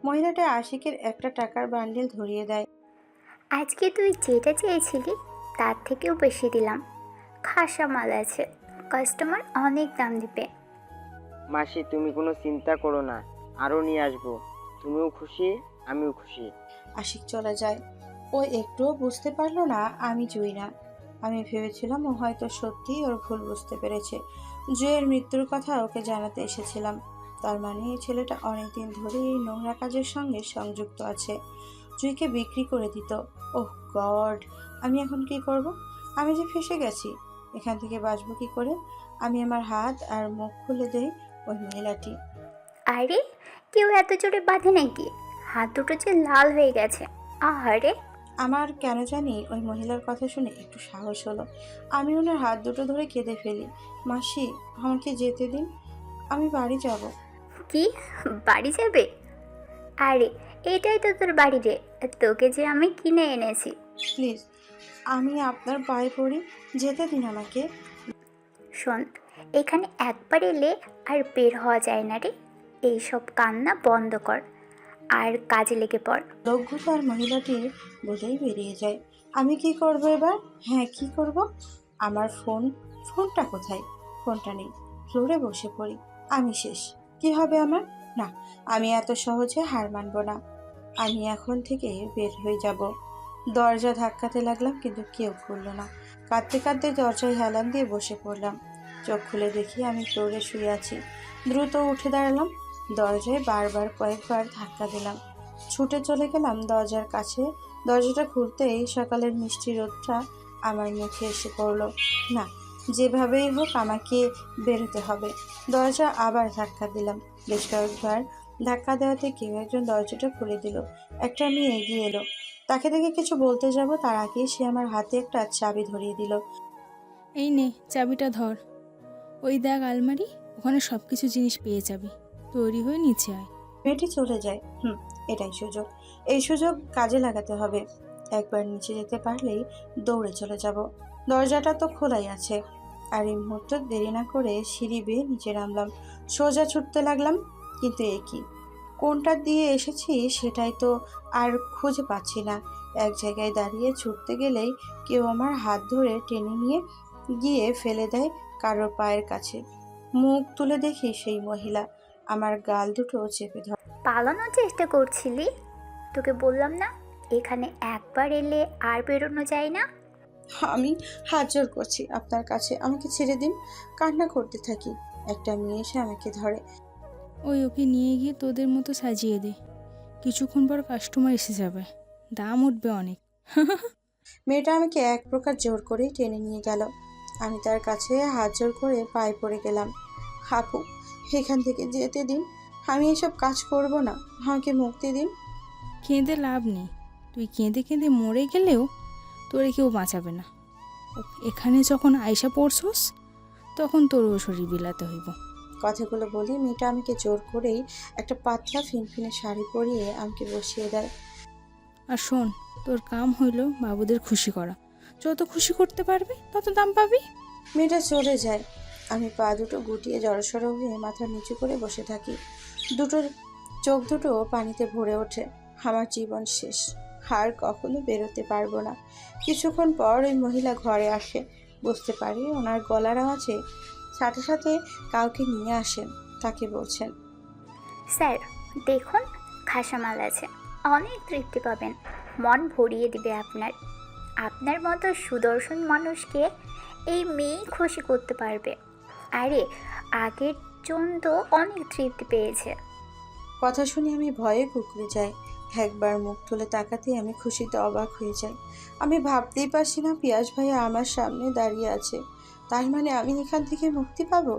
মহিলাটা আশিকের একটা টাকার বান্ডিল ধরিয়ে দেয়। আজকে তুই যেটা চেয়েছিলি তার থেকেও বেশি দিলাম। খাসা মাল আছে, কাস্টমার অনেক দাম দিবে। মাসি, তুমি কোনো চিন্তা করো না, আরও নিয়ে আসবো। তুমিও খুশি, আমিও খুশি। আশিক চলে যায়। ও একটুও বুঝতে পারলো না আমি জুই না। আমি ভেবেছিলাম ও হয়তো সত্যিই ওর ভুল বুঝতে পেরেছে। জুইয়ের মৃত্যুর কথা ওকে জানাতে এসেছিলাম। তার মানে এই ছেলেটা অনেকদিন ধরে এই নোংরা কাজের সঙ্গে সংযুক্ত আছে। জুইকে বিক্রি করে দিত। ওহ গড, আমি এখন কি করব? আমি যে ফেঁসে গেছি। এখান থেকে বাঁচবো কি করে? আমি আমার হাত আর মুখ খুলে দেই। ওই মহিলাটি, আরে কেউ এত জোরে বাঁধে নাকি? হাত দুটো যে লাল হয়ে গেছে। আহারে, আমার কেন জানি ওই মহিলার কথা শুনে একটু সাহস হলো। আমি ওনার হাত দুটো ধরে কেঁদে ফেলি। মাসি, আমাকে যেতে দিন, আমি বাড়ি যাব। কি বাড়ি যাবে? আরে এটাই তো তোর বাড়ি রে, তোকে যে আমি কিনে এনেছি। প্লিজ, আমি আপনার পায়ে পড়ি, যেতে দিন আমাকে। শোন, এখানে একবার এলে আর বের হওয়া যায় না রে। এইসব কান্না বন্ধ কর আর কাজে লেগে পড়। লঘুতার মহিলাটি বলেই বেরিয়ে যায়। আমি কি করব এবার? হ্যাঁ, কি করব? আমার ফোনটা কোথায়? ফোনটা নেই। ফ্লোরে বসে পড়ি। আমি শেষ। কি হবে আমার? না, আমি এত সহজে হার মানব না। আমি এখন থেকে বের হয়ে যাব। দরজা ধাক্কাতে লাগলাম, কিন্তু কেউ খুললো না। কাঁদতে কাঁদতে দরজায় হেলান দিয়ে বসে পড়লাম। চোখ খুলে দেখি আমি ফ্লোরে শুয়ে আছি। দ্রুত উঠে দাঁড়ালাম। দরজায় বারবার কয়েকবার ধাক্কা দিলাম। ছুটে চলে গেলাম দরজার কাছে। দরজাটা খুলতেই সকালের মিষ্টি রোদটা আমার মুখে এসে পড়ল। না, যেভাবেই হোক আমাকে বেরোতে হবে। দরজা আবার ধাক্কা দিলাম। বেশ কয়েকবার ধাক্কা দেওয়াতে কেউ একজন দরজাটা খুলে দিল। একটা মেয়ে এগিয়ে এলো। তাকে দেখে কিছু বলতে যাব, তার আগেই সে আমার হাতে একটা চাবি ধরিয়ে দিল। এই নে চাবিটা ধর, ওই দেখ আলমারি, ওখানে সব কিছু জিনিস পেয়ে যাবি। তৈরি হয়ে নিচে আয়। মেয়েটি চলে যায়। এটাই সুযোগ। এই সুযোগ কাজে লাগাতে হবে। একবার নিচে যেতে পারলেই দৌড়ে চলে যাব। দরজাটা তো খোলাই আছে। আর এই মুহূর্তে দেরি না করে সিঁড়ি বেয়ে নিচে নামলাম। সোজা ছুটতে লাগলাম, কিন্তু এ কি, কোনটা দিয়ে এসেছি সেটাই তো আর খুঁজে পাচ্ছি না। এক জায়গায় দাঁড়িয়ে ছুটতে গেলেই কেউ আমার হাত ধরে টেনে নিয়ে গিয়ে ফেলে দেয় কারোর পায়ের কাছে। মুখ তুলে দেখি সেই মহিলা আমার গাল দুটো চেপে ধরে। পালানোর চেষ্টা করছিলি? তোকে বললাম না এখানে একবার এলে আর বেরোনো যায় না। আমি হাত জোর করছি আপনার কাছে, আমাকে ছেড়ে দিন। কান্না করতে থাকি। একটা মেয়ে এসে আমাকে ধরে। ওকে নিয়ে গিয়ে তোদের মতো সাজিয়ে দে, কিছুক্ষণ পর কাস্টমার এসে যাবে, দাম উঠবে অনেক। মেয়েটা আমাকে এক প্রকার জোর করেই টেনে নিয়ে গেল। আমি তার কাছে হাত জোর করে পায়ে পড়ে গেলাম। আপু, এখান থেকে যেতে দিন, আমি এসব কাজ করব না, আমাকে মুক্তি দিন। কেঁদে লাভ নেই, তুই কেঁদে কেঁদে মরে গেলেও তোরে কেউ বাঁচাবে না। এখানে যখন আয়সা পড়ছস তখন তোরও শরীর বিলাতে হইব। কথাগুলো বলি মেয়েটা আমাকে জোর করেই একটা পাতলা ফিনফিনে শাড়ি পরিয়ে আমাকে বসিয়ে দেয়। আর শোন, তোর কাম হইল বাবুদের খুশি করা, যত খুশি করতে পারবি তত দাম পাবি। মেয়েটা চলে যায়। আমি পা দুটো গুটিয়ে জড়সড় হয়ে মাথা নিচু করে বসে থাকি। চোখ দুটো পানিতে ভরে ওঠে। আমার জীবন শেষ, আর কখনো বেরোতে পারবো না। কিছুক্ষণ পর ওই মহিলা ঘরে আসে। বুঝতে পারি ওনার গলার আওয়াজে সাথে সাথে কাউকে নিয়ে আসেন। তাকে বলছেন, স্যার দেখুন, খাসামাল আছে, অনেক তৃপ্তি পাবেন, মন ভরিয়ে দিবে আপনার। আপনার মতো সুদর্শন মানুষকে এই মেয়েই খুশি করতে পারবে। আরে আগের জন তো অনেক তৃপ্তি পেয়েছে। কথা শুনে আমি ভয়ে কুঁকড়ে যাই। একবার মুখ তুলে তাকাতেই আমি খুশিতে অবাক হয়ে যাই। আমি ভাবতেই পারছি না পিয়াস ভাইয়া আমার সামনে দাঁড়িয়ে আছে। তার মানে আমি এখান থেকে মুক্তি পাবো।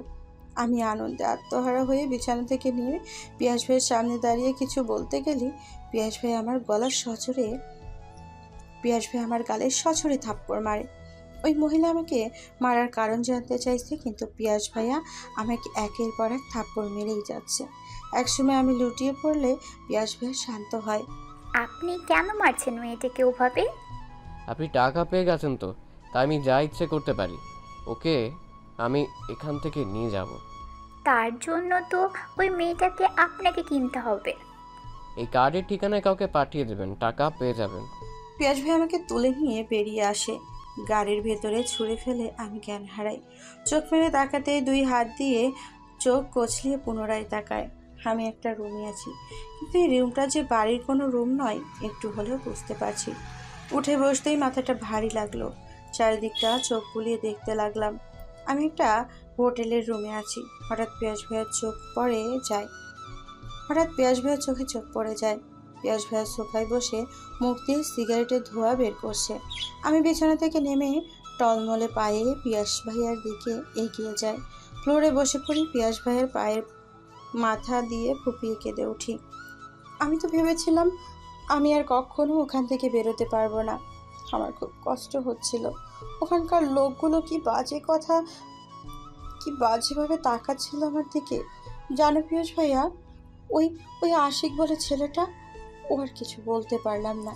আমি আনন্দে আত্মহারা হয়ে বিছানা থেকে নিয়ে পিয়াস ভাইয়ের সামনে দাঁড়িয়ে কিছু বলতে গেলি পিয়াস ভাই আমার গালে সচরে থাপ্পড় মারে। ওই মহিলা আমাকে মারার কারণ জানতে চাইছে, কিন্তু পিয়াস ভাইয়া আমাকে একের পর এক থাপ্পড় মেরেই যাচ্ছে। একসময় আমি লুটিয়ে পড়লে পিয়াস ভাইয়া শান্ত হয়। আপনি কেন মারছেন মেয়েটাকে ওভাবে? আপনি টাকা পেয়ে গেছেন তো, তাই আমি যা ইচ্ছে করতে পারি। ওকে আমি এখান থেকে নিয়ে যাব। তার জন্য তো ওই মেয়েটাকে আপনাকে কিনতে হবে। এই কার্ডের ঠিকানায় কাউকে পাঠিয়ে দেবেন, টাকা পেয়ে যাবেন। পিয়াস ভাই আমাকে তুলে নিয়ে বেরিয়ে আসে। গাড়ির ভেতরে ছুঁড়ে ফেলে আমি জ্ঞান হারাই। চোখ মেরে তাকাতে দুই হাত দিয়ে চোখ কচলিয়ে পুনরায় তাকায়। আমি একটা রুমে আছি, কিন্তু এই রুমটা যে বাড়ির কোনো রুম নয় একটু হলেও বুঝতে পারছি। উঠে বসতেই মাথাটা ভারী লাগলো। চারিদিকটা চোখ বুলিয়ে দেখতে লাগলাম। আমি একটা হোটেলের রুমে আছি। হঠাৎ পিয়াস ভাইয়ের চোখে চোখ পড়ে যায়। পিয়াস ভাইয়া সোফায় বসে মুখ দিয়ে সিগারেটের ধোঁয়া বের করছে। আমি বিছানা থেকে নেমে টলমলে পায়ে পিয়াস ভাইয়ার দিকে এগিয়ে যাই। ফ্লোরে বসে পড়ি। পিয়াস ভাইয়ের পায়ের মাথা দিয়ে ফুপিয়ে কেঁদে উঠি। আমি তো ভেবেছিলাম আমি আর কখনো ওখান থেকে বেরোতে পারবো না। আমার খুব কষ্ট হচ্ছিল। ওখানকার লোকগুলো কি বাজেভাবে তাকাচ্ছিল আমার দিকে। জানো পিয়ুষ ভাইয়া, ওই ওই আশিক বলে ছেলেটা, ও আর কিছু বলতে পারলাম না।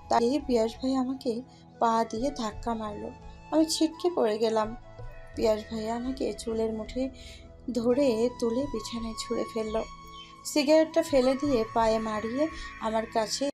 তাই পিয়াস ভাই আমাকে পা দিয়ে ধাক্কা মারলো। আমি ছিটকে পড়ে গেলাম। পিয়াস ভাইয়া আমাকে চুলের মুঠে ধরে তুলে বিছানায় ছুঁড়ে ফেললো। সিগারেটটা ফেলে দিয়ে পায়ে মারিয়ে আমার কাছে